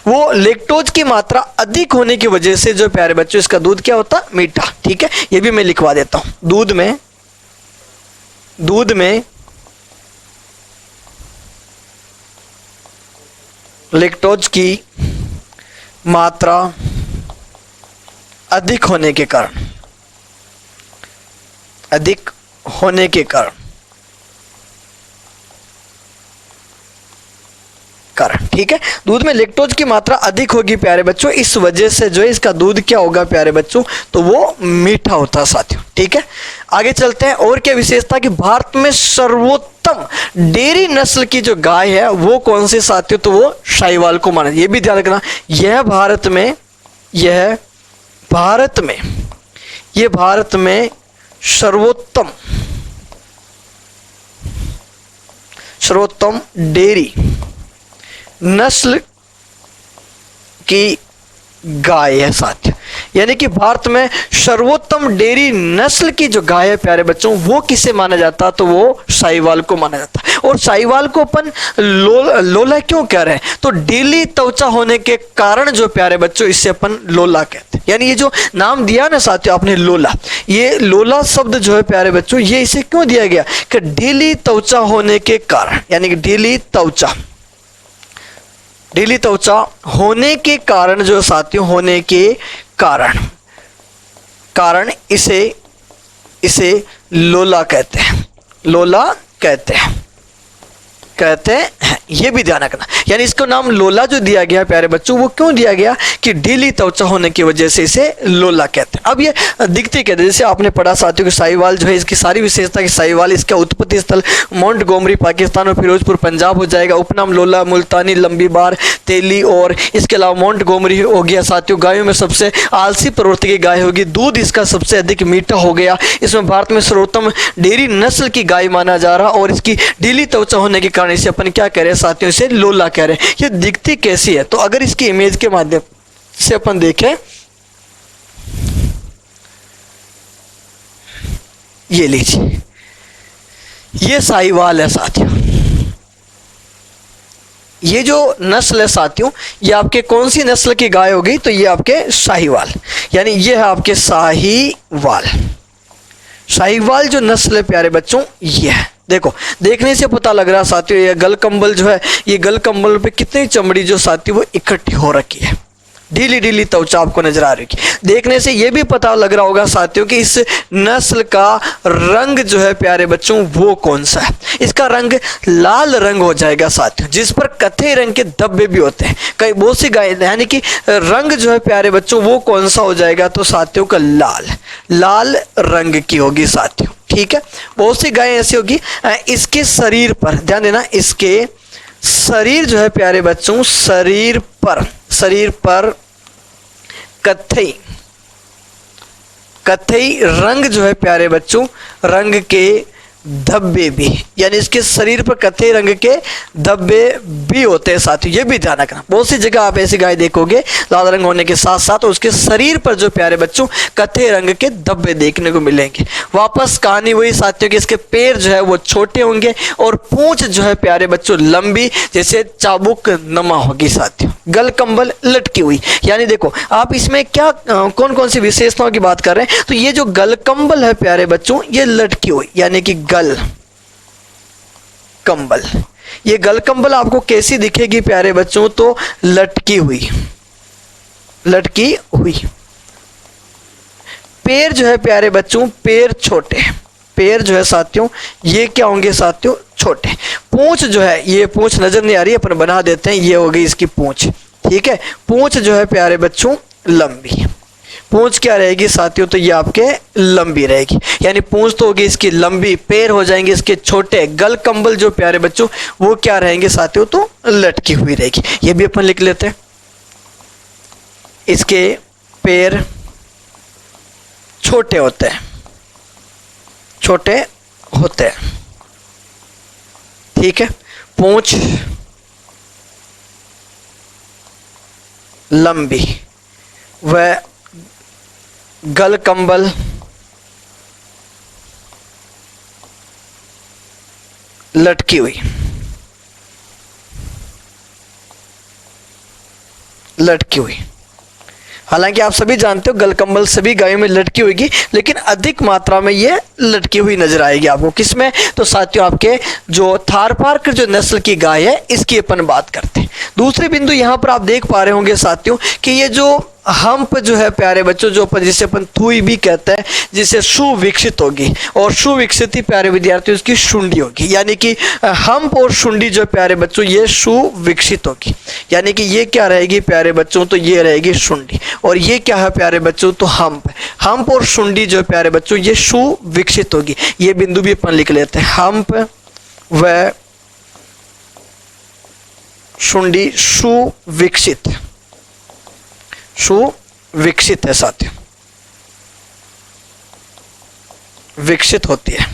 वो लैक्टोज की मात्रा अधिक होने की वजह से जो प्यारे बच्चों इसका दूध क्या होता है, मीठा। ठीक है, ये भी मैं लिखवा देता हूं, दूध में लैक्टोज की मात्रा अधिक होने के कारण ठीक है, दूध में लैक्टोज की मात्रा अधिक होगी प्यारे बच्चों, इस वजह से जो है इसका दूध क्या होगा प्यारे बच्चों, तो वो मीठा होता है साथियों। ठीक है, आगे चलते हैं। और क्या विशेषता कि भारत में सर्वोत्तम डेयरी नस्ल की जो गाय है वो कौन सी साथियों, तो वो साहीवाल को माना। ये भी ध्यान रखना, यह भारत में सर्वोत्तम डेयरी नस्ल की गाय है साथियों, यानी कि भारत में सर्वोत्तम डेयरी नस्ल की जो गाय है प्यारे बच्चों वो किसे माना जाता है, तो वो साहीवाल को माना जाता है। और साहीवाल को अपन लोला क्यों कह रहे हैं, तो ढीली त्वचा होने के कारण जो प्यारे बच्चों इससे अपन लोला कहते हैं। यानी ये जो नाम दिया ना साथियों आपने लोला, ये लोला शब्द जो है प्यारे बच्चों ये इसे क्यों दिया गया, कि ढीली त्वचा होने के कारण, यानी कि ढीली त्वचा होने के कारण जो साथियों, होने के कारण इसे लोला कहते हैं। ये भी ध्यान रखना, यानी इसको नाम लोला जो दिया गया प्यारे बच्चों वो क्यों दिया गया, कि ढीली त्वचा होने की वजह से इसे लोला कहते हैं। अब ये दिखते कहते हैं, जैसे आपने पढ़ा साथियों कि साहीवाल जो है इसकी सारी विशेषता कि साहीवाल इसका उत्पत्ति स्थल मोंटगोमरी पाकिस्तान और फिरोजपुर पंजाब हो जाएगा। उपनाम लोला, मुल्तानी, लंबी बार, तेली, और इसके अलावा मोंटगोमरी हो गया साथियों। गायों में सबसे आलसी प्रवृत्ति की गाय होगी, दूध इसका सबसे अधिक मीठा हो गया। इसमें भारत में सर्वोत्तम डेयरी नस्ल की गाय माना जा रहा, और इसकी ढीली त्वचा होने के कारण इसे अपन क्या कह रहे हैं साथियों, इसे लोला कह रहे हैं। ये दिखती कैसी है, तो अगर इसकी इमेज के माध्यम से अपन देखें, ये लीजिए, ये साहीवाल है साथियों। ये जो नस्ल है साथियों ये आपके कौन सी नस्ल की गाय होगी, तो ये आपके साहीवाल, यानी ये है आपके साहीवाल जो नस्ल है प्यारे बच्चों ये है। देखो देखने से पता लग रहा साथियों, ये गल कंबल जो है, ये गल कंबल पे कितनी चमड़ी जो साथियों वो इकट्ठी हो रखी है, ढीली ढीली त्वचा आपको नजर आ रही है। देखने से ये भी पता लग रहा होगा साथियों कि इस नस्ल का रंग जो है प्यारे बच्चों वो कौन सा है। इसका रंग लाल रंग हो जाएगा साथियों, जिस पर कत्थई रंग के धब्बे भी होते हैं। कई बहुत सी गाय, यानी कि रंग जो है प्यारे बच्चों वो कौन सा हो जाएगा, तो साथियों का लाल रंग की होगी साथियों, ठीक है। बहुत सी गायें ऐसी होगी, इसके शरीर पर ध्यान देना, इसके शरीर जो है प्यारे बच्चों, शरीर पर कत्थई रंग जो है प्यारे बच्चों, रंग के धब्बे भी, यानी इसके शरीर पर कत्थई रंग के धब्बे भी होते हैं साथियों, ये भी ध्यान रखना। बहुत सी जगह आप ऐसी गाय देखोगे लाल रंग होने के साथ साथ उसके शरीर पर जो प्यारे बच्चों कत्थई रंग के धब्बे देखने को मिलेंगे। वापस कहानी वही साथियों कि इसके पैर जो है वो छोटे होंगे और पूंछ जो है प्यारे बच्चों लंबी, जैसे चाबुक नमा होगी साथियों। गल कंबल लटकी हुई, यानी देखो आप इसमें क्या कौन कौन सी विशेषताओं की बात कर रहे हैं, तो ये जो गल कंबल है प्यारे बच्चों ये लटकी हुई, यानी कि गल कंबल। ये गल कंबल आपको कैसी दिखेगी प्यारे बच्चों, तो लटकी हुई। पैर जो है प्यारे बच्चों, पैर छोटे, पैर जो है साथियों ये क्या होंगे साथियों, छोटे। पूंछ जो है, ये पूंछ नजर नहीं आ रही है, अपन बना देते हैं, ये हो गई इसकी पूंछ, ठीक है। पूंछ जो है प्यारे बच्चों लंबी, पूंछ क्या रहेगी साथियों, तो ये आपके लंबी रहेगी, यानी पूंछ तो होगी इसकी लंबी, पैर हो जाएंगे इसके छोटे। गल कंबल जो प्यारे बच्चों वो क्या रहेंगे साथियों, तो लटकी हुई रहेगी। ये भी अपन लिख लेते हैं, इसके पैर छोटे होते हैं, ठीक है। पूंछ लंबी व गल कंबल लटकी हुई, हालांकि आप सभी जानते हो गल कंबल सभी गायों में लटकी होगी, लेकिन अधिक मात्रा में ये लटकी हुई नजर आएगी आपको। किसमें, तो साथियों आपके जो थारपारकर जो नस्ल की गाय है इसकी अपन बात करते हैं। दूसरे बिंदु यहाँ पर आप देख पा रहे होंगे साथियों कि ये जो हम्प जो है प्यारे बच्चों, जो अपन जिसे अपन थूई भी कहते हैं, जिसे सुविकसित होगी, और सुविकसित ही प्यारे विद्यार्थियों उसकी शुंडी होगी, यानी कि हम्प और शुंडी जो प्यारे बच्चों ये सुविकसित होगी, यानी कि ये क्या रहेगी प्यारे बच्चों, तो ये रहेगी शुंडी, और ये क्या है प्यारे बच्चों, तो हम्प और शुंडी जो प्यारे बच्चों ये सुविकसित होगी। ये बिंदु भी अपन लिख लेते हैं, हम्प व शुंडी सुविकसित है साथियों, विकसित होती है।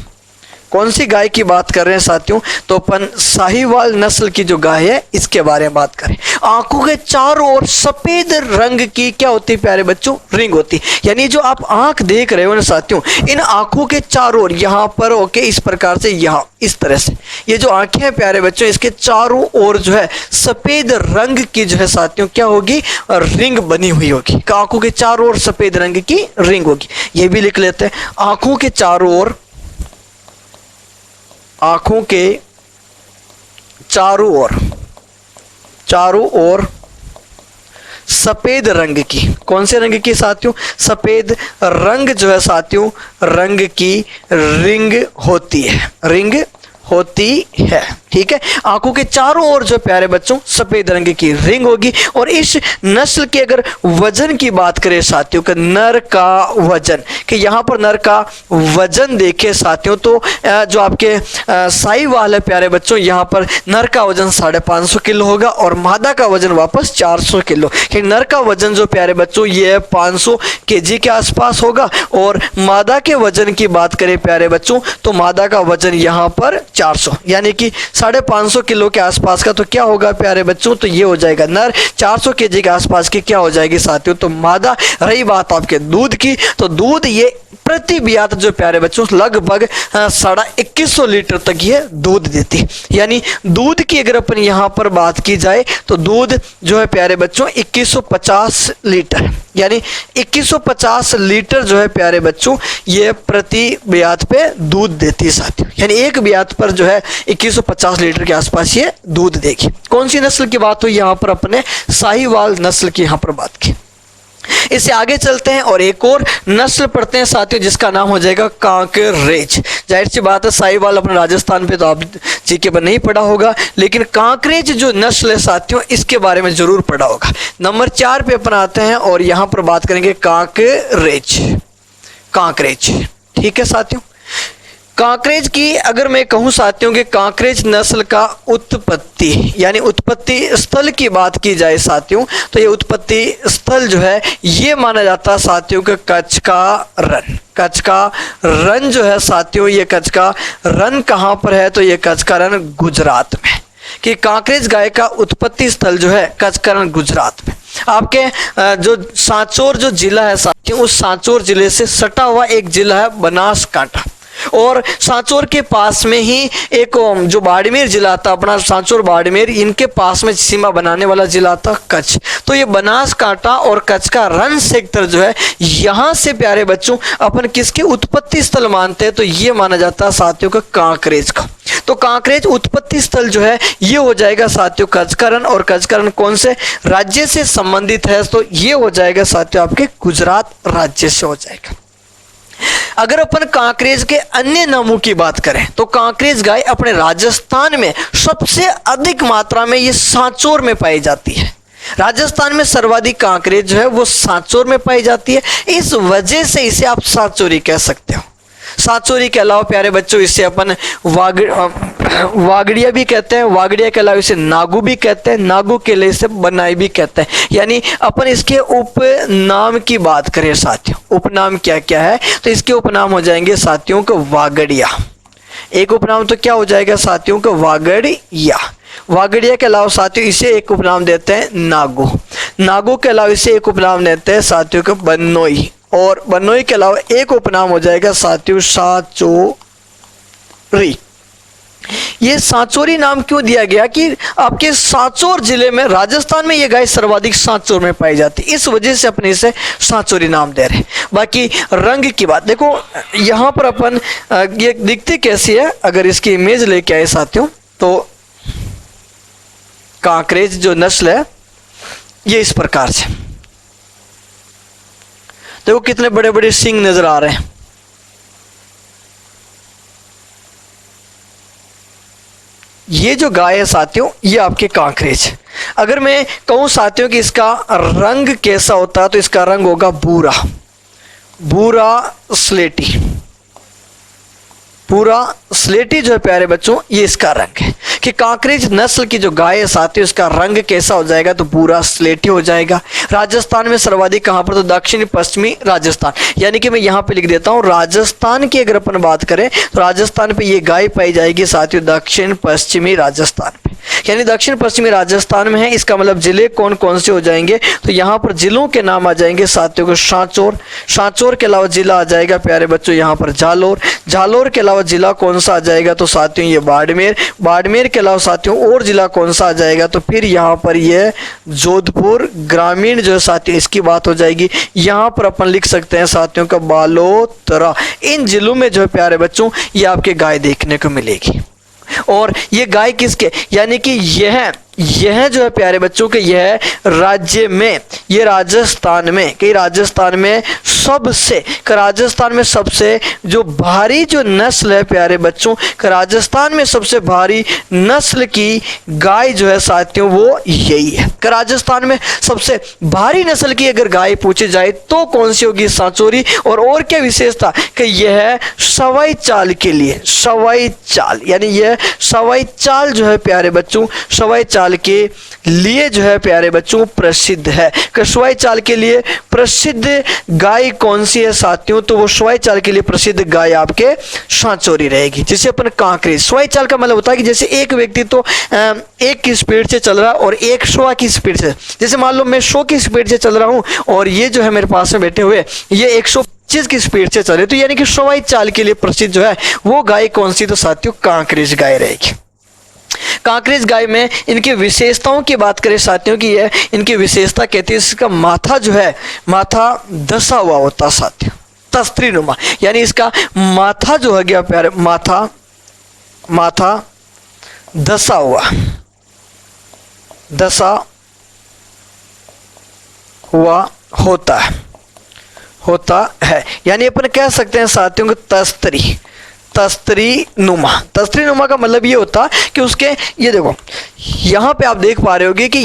कौन सी गाय की बात कर रहे हैं साथियों, तो अपन साहिवाल नस्ल की जो गाय है इसके बारे में बात करें। आंखों के चारों ओर सफेद रंग की क्या होती है प्यारे बच्चों, रिंग होती, यानी जो आप आंख देख रहे हो ना साथियों, इन आंखों के चारों ओर यहाँ पर ओके इस प्रकार से, यहाँ इस तरह से ये जो आंखें हैं प्यारे बच्चों इसके चारों ओर जो है सफेद रंग की जो है साथियों क्या होगी, रिंग बनी हुई होगी। आंखों के चारों ओर सफेद रंग की रिंग होगी, ये भी लिख लेते हैं। आंखों के चारों ओर सफेद रंग की, कौन से रंग की साथियों, सफेद रंग जो है साथियों रंग की रिंग होती है, ठीक है। आंखों के चारों ओर जो प्यारे बच्चों सफेद रंग की रिंग होगी। और इस नस्ल के अगर वजन की बात करें साथियों, का नर का वजन, कि यहाँ पर नर का वजन देखे साथियों, तो जो आपके साहिवाल है प्यारे बच्चों, यहाँ पर नर का वजन 550 किलो होगा और मादा का वजन वापस 400 किलो। कि नर का वजन जो प्यारे बच्चों ये 500 केजी के आसपास होगा, और मादा के वजन की बात करें प्यारे बच्चों तो मादा का वजन यहाँ पर 400, यानी कि 550 किलो के आसपास का तो क्या होगा प्यारे बच्चों, तो ये हो जाएगा नर। 400 केजी के आसपास की क्या हो जाएगी साथियों, तो मादा। रही बात आपके दूध की, तो दूध ये प्रति ब्यात जो प्यारे बच्चों लगभग 2150 लीटर तक ये दूध देती है। यानी दूध की अगर अपन यहाँ पर बात की जाए तो दूध जो है प्यारे बच्चों 2150 लीटर, यानी 2150 लीटर जो है प्यारे बच्चों ये प्रति ब्यात पे दूध देती है साथियों। यानी एक ब्यात पर जो है 2150 लीटर के आसपास ये दूध देगी। कौन सी नस्ल की बात हुई यहाँ पर, अपने साहिवाल नस्ल की यहाँ पर बात की। इससे आगे चलते हैं और एक और नस्ल पढ़ते हैं साथियों जिसका नाम हो जाएगा कांकरेज। जाहिर सी बात है साहिवाल अपने राजस्थान पे तो आप जी के पर नहीं पढ़ा होगा, लेकिन कांकरेज जो नस्ल है साथियों इसके बारे में जरूर पढ़ा होगा। नंबर 4 पे अपन आते हैं और यहाँ पर बात करेंगे कांकरेज। कांकरेज ठीक है साथियों। कांकरेज की अगर मैं कहूं साथियों कि कांकरेज नस्ल का उत्पत्ति यानी उत्पत्ति स्थल की बात की जाए साथियों तो ये उत्पत्ति स्थल जो है ये माना जाता है साथियों कि कच्छ का रण। कच्छ का रण जो है साथियों, ये कच्छ का रण कहाँ पर है, तो ये कच्छ का रण गुजरात में। कि कांकरेज गाय का उत्पत्ति स्थल जो है कच्छ का रण गुजरात में। आपके जो सांचौर जो जिला है साथियों, उस सांचौर जिले से सटा हुआ एक जिला है बनासकांठा, और सांचौर के पास में ही एक जो बाड़मेर जिला था अपना, सांचौर बाड़मेर, इनके पास में सीमा बनाने वाला जिला था कच्छ। तो ये बनासकांठा और कच्छ का रण सेक्टर जो है, यहाँ से प्यारे बच्चों अपन किसके उत्पत्ति स्थल मानते हैं, तो ये माना जाता है साथियों का कांकरेज का। तो कांकरेज उत्पत्ति स्थल जो है ये हो जाएगा साथियों कच्छ का रण, और कच्छ का रण कौन से राज्य से संबंधित है, तो ये हो जाएगा साथियों आपके गुजरात राज्य से हो जाएगा। अगर अपन कांकरेज के अन्य नामों की बात करें तो कांकरेज गाय अपने राजस्थान में सबसे अधिक मात्रा में ये सांचौर में पाई जाती है। राजस्थान में सर्वाधिक कांकरेज जो है वो सांचौर में पाई जाती है, इस वजह से इसे आप सांचौरी कह सकते हो। सांचौरी के अलावा प्यारे बच्चों इसे अपन वागड़िया भी कहते हैं, वागड़िया के अलावा इसे नागू भी कहते हैं, नागू के लिए इसे बनाई भी कहते हैं। यानी अपन इसके उपनाम की बात करें साथियों, उपनाम क्या क्या है, तो इसके उपनाम हो जाएंगे साथियों को वागड़िया। एक उपनाम तो क्या हो जाएगा साथियों को वागड़िया। वागड़िया के अलावा साथियों इसे एक उपनाम देते हैं नागू। नागू के अलावा इसे एक उपनाम देते हैं साथियों को बन्नोई, और बन्नोई के अलावा एक उपनाम हो जाएगा साथियों सांचौरी। ये सांचौरी नाम क्यों दिया गया कि आपके सांचौर जिले में राजस्थान में ये गाय सर्वाधिक सांचौर में पाई जाती है, इस वजह से अपने इसे सांचौरी नाम दे रहे हैं। बाकी रंग की बात देखो, यहाँ पर अपन ये दिखती कैसी है, अगर इसकी इमेज लेके आए साथियों तो कांकरेज जो नस्ल है ये इस प्रकार से देखो, कितने बड़े बड़े सींग नजर आ रहे हैं। ये जो गाय है साथियों ये आपके कांकरेज। अगर मैं कहूं साथियों कि इसका रंग कैसा होता है तो इसका रंग होगा भूरा, भूरा स्लेटी। पूरा स्लेटी जो है प्यारे बच्चों ये इसका रंग है। कि कांकरेज नस्ल की जो गाय है साथियों इसका रंग कैसा हो जाएगा, तो पूरा स्लेटी हो जाएगा। राजस्थान में सर्वाधिक कहां पर, तो दक्षिण पश्चिमी राजस्थान। यानी कि मैं यहां पे लिख देता हूं राजस्थान की अगर अपन बात करें तो राजस्थान पे ये गाय पाई जाएगी साथियों दक्षिण पश्चिमी राजस्थान पे। यानी दक्षिण पश्चिमी राजस्थान में है, इसका मतलब जिले कौन कौन से हो जाएंगे, तो यहाँ पर जिलों के नाम आ जाएंगे साथियों को सांचौर। सांचौर के अलावा जिला आ जाएगा प्यारे बच्चों यहाँ पर जालोर। जालोर के अलावा जिला कौन सा आ जाएगा, तो साथियों ये बाड़मेर। बाड़मेर के अलावा साथियों और जिला कौन सा आ जाएगा, तो फिर यहाँ पर ये जोधपुर ग्रामीण जो है साथियों इसकी बात हो जाएगी। यहाँ पर अपन लिख सकते हैं साथियों का बालोतरा। इन जिलों में जो है प्यारे बच्चों ये आपके गाय देखने को मिलेगी। और ये गाय किसके, यानी कि यह जो है प्यारे बच्चों के यह राज्य में, ये राजस्थान में, कि राजस्थान में सबसे जो भारी जो नस्ल है प्यारे बच्चों, राजस्थान में सबसे भारी नस्ल की गाय जो है साथियों वो यही है। राजस्थान में सबसे भारी नस्ल की अगर गाय पूछी जाए तो कौन सी होगी, सांचौरी। और क्या विशेषता कि यह सवाई चाल के लिए, सवाई चाल यानी यह सवाई चाल जो है प्यारे बच्चों, सवाई चाल के लिए जो है प्यारे बच्चों प्रसिद्ध है। सवाई चाल के लिए प्रसिद्ध गाय कौन सी है साथियों, तो वो सवाई चाल के लिए प्रसिद्ध गाय आपके सांचौरी रहेगी। जिसे अपन कांकरेज, सवाई चाल का मतलब होता है कि जैसे एक व्यक्ति तो 1 की स्पीड से चल रहा है और 1 100 की स्पीड से, जैसे मान लो मैं 100 की स्पीड से चल रहा हूं और ये जो है मेरे पास में बैठे हुए ये 150 25 की स्पीड से चले तो यानी कि सवाई चाल के लिए प्रसिद्ध जो है वो गाय कौन सी, तो साथियों कांकरेज गाय रहेगी। कांकरेज गाय में इनकी विशेषताओं की बात करें साथियों की, है इनकी विशेषता कहती है इसका माथा जो है माथा दसा हुआ होता साथियों, तस्त्री नुमा, यानी इसका माथा जो है गया प्यारे माथा दसा हुआ होता है, यानी अपन कह सकते हैं साथियों को तस्त्री नुमा का मतलब ये होता कि उसके, ये देखो यहाँ पे आप देख पा रहे होगे कि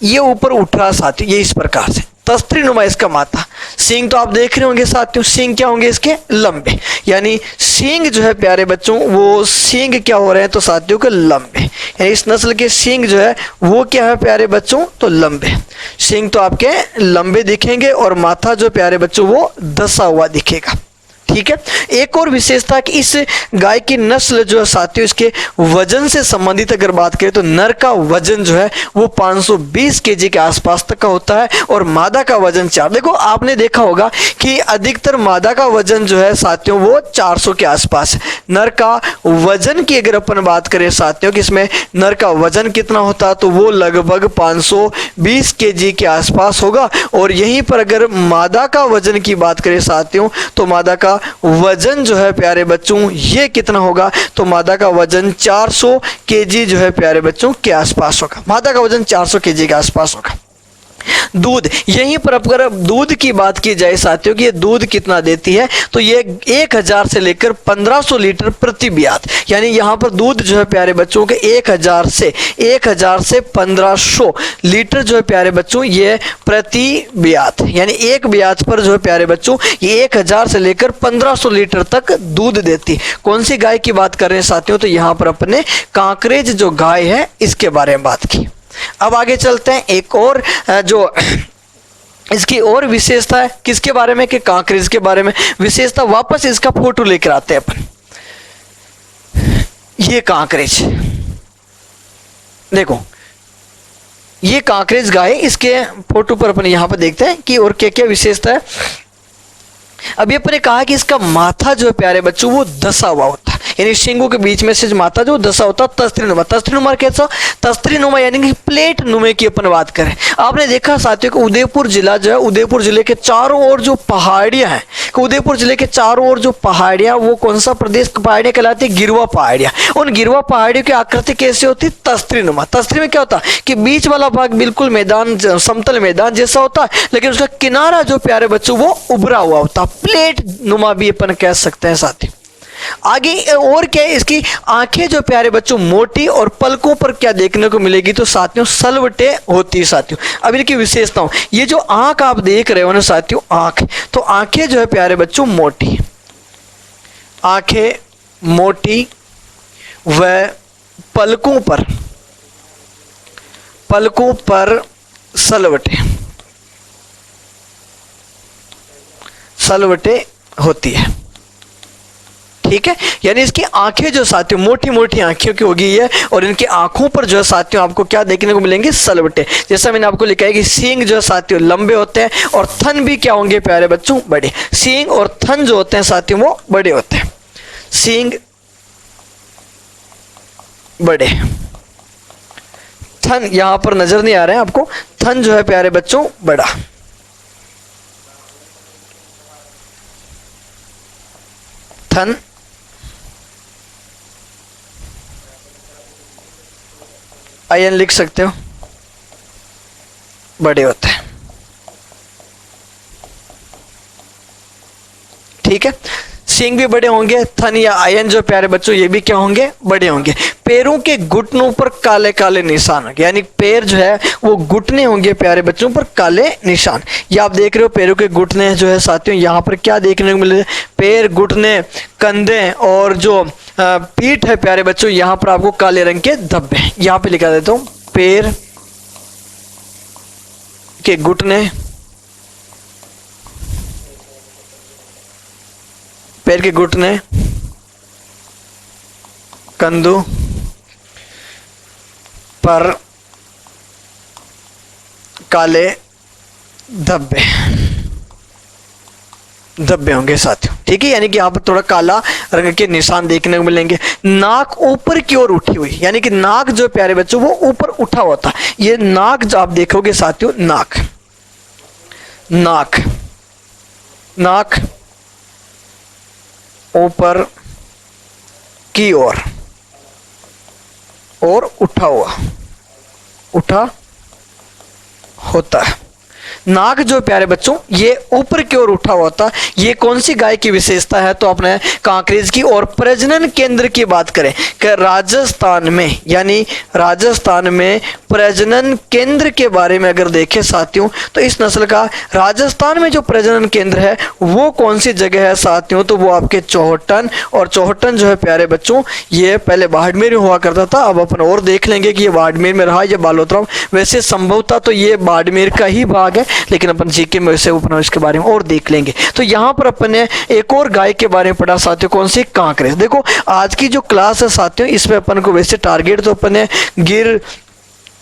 ये ऊपर उठ रहा साथियों, ये इस प्रकार से तस्त्री नुमा इसका माथा। सींग तो आप देख रहे होंगे साथियों, सींग क्या होंगे इसके लंबे, यानी सींग जो है प्यारे बच्चों वो सींग क्या हो रहे हैं तो साथियों के लंबे, यानी इस नस्ल के सींग जो है वो क्या है प्यारे बच्चों तो लंबे, सींग तो आपके लंबे दिखेंगे और माथा जो प्यारे बच्चों वो दसा हुआ दिखेगा। ठीक है, एक और विशेषता कि इस गाय की नस्ल जो है साथियों इसके वजन से संबंधित अगर बात करें तो नर का वजन जो है वो 520 केजी के आसपास तक का होता है और मादा का वजन 4। देखो आपने देखा होगा कि अधिकतर मादा का वजन जो है साथियों वो 400 के आसपास है। नर का वजन की अगर अपन बात करें साथियों कि इसमें नर का वजन कितना होता तो वो लगभग 520 केजी के आसपास होगा, और यहीं पर अगर मादा का वजन की बात करें साथियों तो मादा का वजन जो है प्यारे बच्चों ये कितना होगा तो मादा का वजन 400 केजी जो है प्यारे बच्चों के आसपास होगा, मादा का वजन 400 केजी के आसपास होगा। दूध, यहीं पर अगर दूध की बात की जाए साथियों कि ये दूध कितना देती है तो ये 1000 से लेकर 1500 लीटर प्रति ब्यात, यानी यहाँ पर दूध जो है प्यारे बच्चों के 1000 से 1500 लीटर जो है प्यारे बच्चों ये प्रति ब्यात, यानी एक ब्यात पर जो है प्यारे बच्चों ये 1000 से लेकर 1500 लीटर तक दूध देती। कौन सी गाय की बात कर रहे हैं साथियों तो यहाँ पर अपने कांकरेज जो गाय है इसके बारे में बात की। अब आगे चलते हैं, एक और जो इसकी और विशेषता है किसके बारे में कि कांकरेज के बारे में विशेषता, वापस इसका फोटो लेकर आते हैं अपन। ये कांकरेज देखो, ये कांकरेज गाय, इसके फोटो पर अपन यहां पर देखते हैं कि और क्या क्या विशेषता है। अभी अपन ने कहा कि इसका माथा जो है प्यारे बच्चों वो दसा हुआ होता है, यानी सींगों के बीच में से जो माथा जो दसा होता है तस्त्री कैसा, तस्त्री नुमा यानी कि प्लेट नुमे की अपन बात करें। आपने देखा साथियों को उदयपुर जिला जो है, उदयपुर जिले के चारों ओर जो पहाड़ियां हैं, उदयपुर जिले के चारों ओर जो पहाड़ियां वो कौन सा प्रदेश पहाड़ियां कहलाती है, गिरवा पहाड़ियां। उन गिरवा पहाड़ियों की आकृति कैसे होती, तस्त्री नुमा। तस्त्री में क्या होता कि बीच वाला भाग बिल्कुल मैदान समतल मैदान जैसा होता है, लेकिन उसका किनारा जो प्यारे बच्चों वो उभरा हुआ होता, प्लेट नुमा भी अपन कह सकते हैं साथी। आगे और क्या है, इसकी आंखें जो प्यारे बच्चों मोटी और पलकों पर क्या देखने को मिलेगी तो साथियों सलवटे होती है साथियों। अब इनकी विशेषताओं, ये जो आंख आप देख रहे हो ना साथियों, आंख तो आंखें जो है प्यारे बच्चों मोटी, आंखें मोटी व पलकों पर सलवटे होती है। ठीक है, यानी इसकी आंखें जो साथियों मोटी मोटी आंखें की होगी ये, और इनकी आंखों पर जो है साथियों आपको क्या देखने को मिलेंगे, सलवटे। जैसा मैंने आपको लिखा है कि सींग जो है साथियों लंबे होते हैं और थन भी क्या होंगे प्यारे बच्चों, बड़े। सींग और थन जो होते हैं साथियों वो बड़े होते हैं, सींग बड़े, थन यहां पर नजर नहीं आ रहे हैं आपको, थन जो है प्यारे बच्चों बड़ा। थन आयन लिख सकते हो, बड़े होते हैं। ठीक है, सींग भी बड़े होंगे, थन या आयन जो प्यारे बच्चों ये भी क्या होंगे, बड़े होंगे। पैरों के घुटनों पर काले काले निशान होंगे, यानी पैर जो है वो घुटने होंगे प्यारे बच्चों पर काले निशान। ये आप देख रहे हो पैरों के घुटने जो है साथियों, यहाँ पर क्या देखने को मिले, पैर, घुटने, कंधे और जो पीठ है प्यारे बच्चों, यहाँ पर आपको काले रंग के धब्बे। यहाँ पे लिखा देता हूं, पैर के घुटने, पैर के घुटने, कंधों पर काले धब्बे। धब्बे होंगे साथियों, ठीक है। यानी कि यहाँ पर थोड़ा काला रंग के निशान देखने को मिलेंगे। नाक ऊपर की ओर उठी हुई, यानी कि नाक जो प्यारे बच्चों वो ऊपर उठा होता है। ये नाक जो आप देखोगे साथियों, नाक नाक नाक ऊपर की ओर और उठा होता है। नाक जो प्यारे बच्चों ये ऊपर की ओर उठा हुआ था। ये कौन सी गाय की विशेषता है? तो अपने कांकरेज की। और प्रजनन केंद्र की बात करें कि राजस्थान में, यानी राजस्थान में प्रजनन केंद्र के बारे में अगर देखें साथियों, तो इस नस्ल का राजस्थान में जो प्रजनन केंद्र है वो कौन सी जगह है साथियों? तो वो आपके चौहटन। और चौहटन जो है प्यारे बच्चों ये पहले बाड़मेर में हुआ करता था। अब अपन और देख लेंगे कि ये बाड़मेर में रहा या बालोतरा। वैसे संभवतः तो ये बाड़मेर का ही भाग है, लेकिन अपन जीके में वैसे अपन इसके बारे में और देख लेंगे। तो यहाँ पर अपन ने एक और गाय के बारे में पढ़ा साथियों, कौन सी? कांकरेज। देखो आज की जो क्लास है साथियों, इसमें अपन को वैसे टारगेट तो अपन ने गिर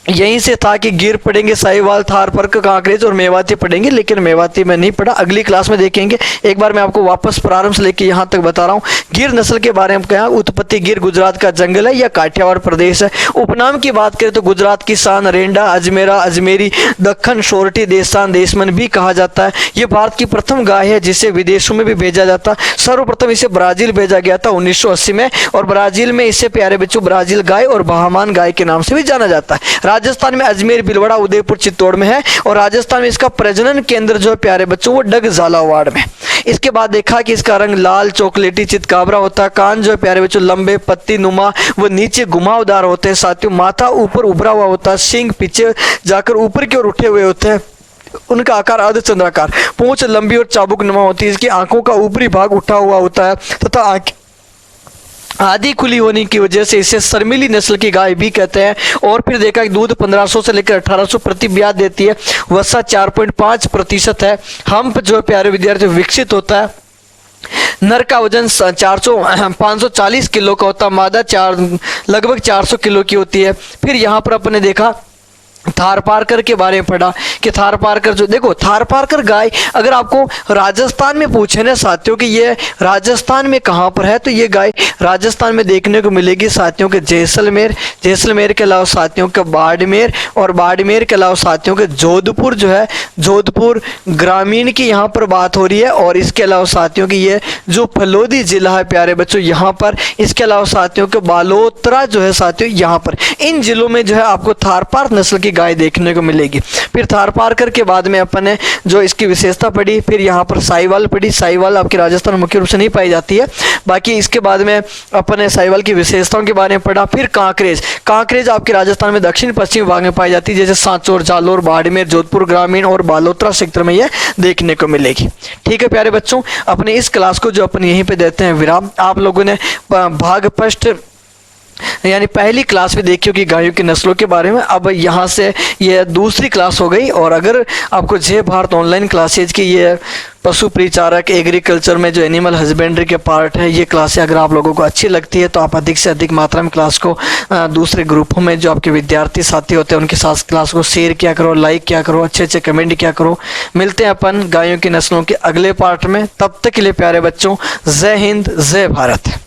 यहीं से था कि गिर पढ़ेंगे, साहिवाल, थारपारकर, कांकरेज और मेवाती पढ़ेंगे, लेकिन मेवाती में नहीं पढ़ा, अगली क्लास में देखेंगे। एक बार मैं आपको वापस प्रारंभ से लेके यहाँ तक बता रहा हूँ। गिर नस्ल के बारे में क्या? उत्पत्ति गिर गुजरात का जंगल है या काठियावाड़ प्रदेश है। उपनाम की बात करें तो गुजरात की शान, रेंडा, अजमेरा, अजमेरी, दक्खन, सोरठी, देसान, देशमन भी कहा जाता है। ये भारत की प्रथम गाय है जिसे विदेशों में भी भेजा जाता। सर्वप्रथम इसे ब्राजील भेजा गया था 1980 में, और ब्राजील में इसे प्यारे बच्चों ब्राजील गाय और बहामान गाय के नाम से भी जाना जाता है। राजस्थान में अजमेर, भीलवाड़ा, उदयपुर, चित्तौड़ में है। और राजस्थान में इसका प्रजनन केंद्र जो है प्यारे बच्चों वो डग झालावाड़ में। इसके बाद देखा कि इसका रंग लाल चॉकलेटी चितकाबरा होता है। कान जो है प्यारे बच्चों लंबे पत्ती नुमा वो नीचे घुमावदार होते हैं साथियों। माथा ऊपर उभरा हुआ होता है। सींग पीछे जाकर ऊपर की ओर उठे हुए होते हैं। उनका आकार अर्धचंद्राकार। पूंछ लंबी और चाबुक नुमा होती है। इसकी आंखों का ऊपरी भाग उठा हुआ होता है तथा आंखें आधी खुली होने की वजह से इसे शर्मिली नस्ल की गाय भी कहते हैं। और फिर देखा कि दूध 1500 से लेकर 1800 प्रति ब्याज देती है। वसा 4.5% है। हम्प जो प्यारे विद्यार्थी विकसित होता है। नर का वजन 540 किलो का होता है। मादा लगभग 400 किलो की होती है। फिर यहाँ पर अपने देखा थारपारकर के बारे में पढ़ा कि थारपारकर जो देखो थारपारकर गाय अगर आपको राजस्थान में पूछे ना साथियों कि ये राजस्थान में कहाँ पर है, तो ये गाय राजस्थान में देखने को मिलेगी साथियों के जैसलमेर, जैसलमेर के अलावा साथियों के बाड़मेर, और बाड़मेर के अलावा साथियों के जोधपुर जो है जोधपुर ग्रामीण की यहाँ पर बात हो रही है। और इसके अलावा साथियों की ये जो फलोदी जिला है प्यारे बच्चों यहाँ पर, इसके अलावा साथियों के बालोतरा जो है साथियों यहाँ पर, इन जिलों में जो है आपको थारपार नस्ल की गाय देखने को मिलेगी। फिर थारपारकर के बाद में अपन ने जो इसकी विशेषता पढ़ी, फिर यहाँ पर साहिवाल पढ़ी। साहिवाल आपके राजस्थान में मुख्य रूप से नहीं पाई जाती है। बाकी इसके बाद में अपन ने साहिवाल की विशेषताओं के बारे में पढ़ा। फिर कांकरेज, कांकरेज आपके राजस्थान में दक्षिण पश्चिम भाग में पाई जाती है, जैसे सांचौर, जालोर, बाड़मेर, जोधपुर ग्रामीण और बालोतरा क्षेत्र में यह देखने को मिलेगी। ठीक है प्यारे बच्चों, अपने इस क्लास को जो अपन यहीं पे देते हैं विराम। आप लोगों ने भाग फर्स्ट यानी पहली क्लास में देखी होगी गायों की नस्लों के बारे में। अब यहाँ से ये दूसरी क्लास हो गई। और अगर आपको जय भारत ऑनलाइन क्लासेज की ये पशु परिचारक एग्रीकल्चर में जो एनिमल हस्बेंड्री के पार्ट है ये क्लासें अगर आप लोगों को अच्छी लगती है तो आप अधिक से अधिक मात्रा में क्लास को दूसरे ग्रुपों में जो आपके विद्यार्थी साथी होते हैं उनके साथ क्लास को शेयर किया करो, लाइक किया करो, अच्छे अच्छे कमेंट किया करो। मिलते हैं अपन गायों की नस्लों के अगले पार्ट में। तब तक के लिए प्यारे बच्चों, जय हिंद, जय भारत।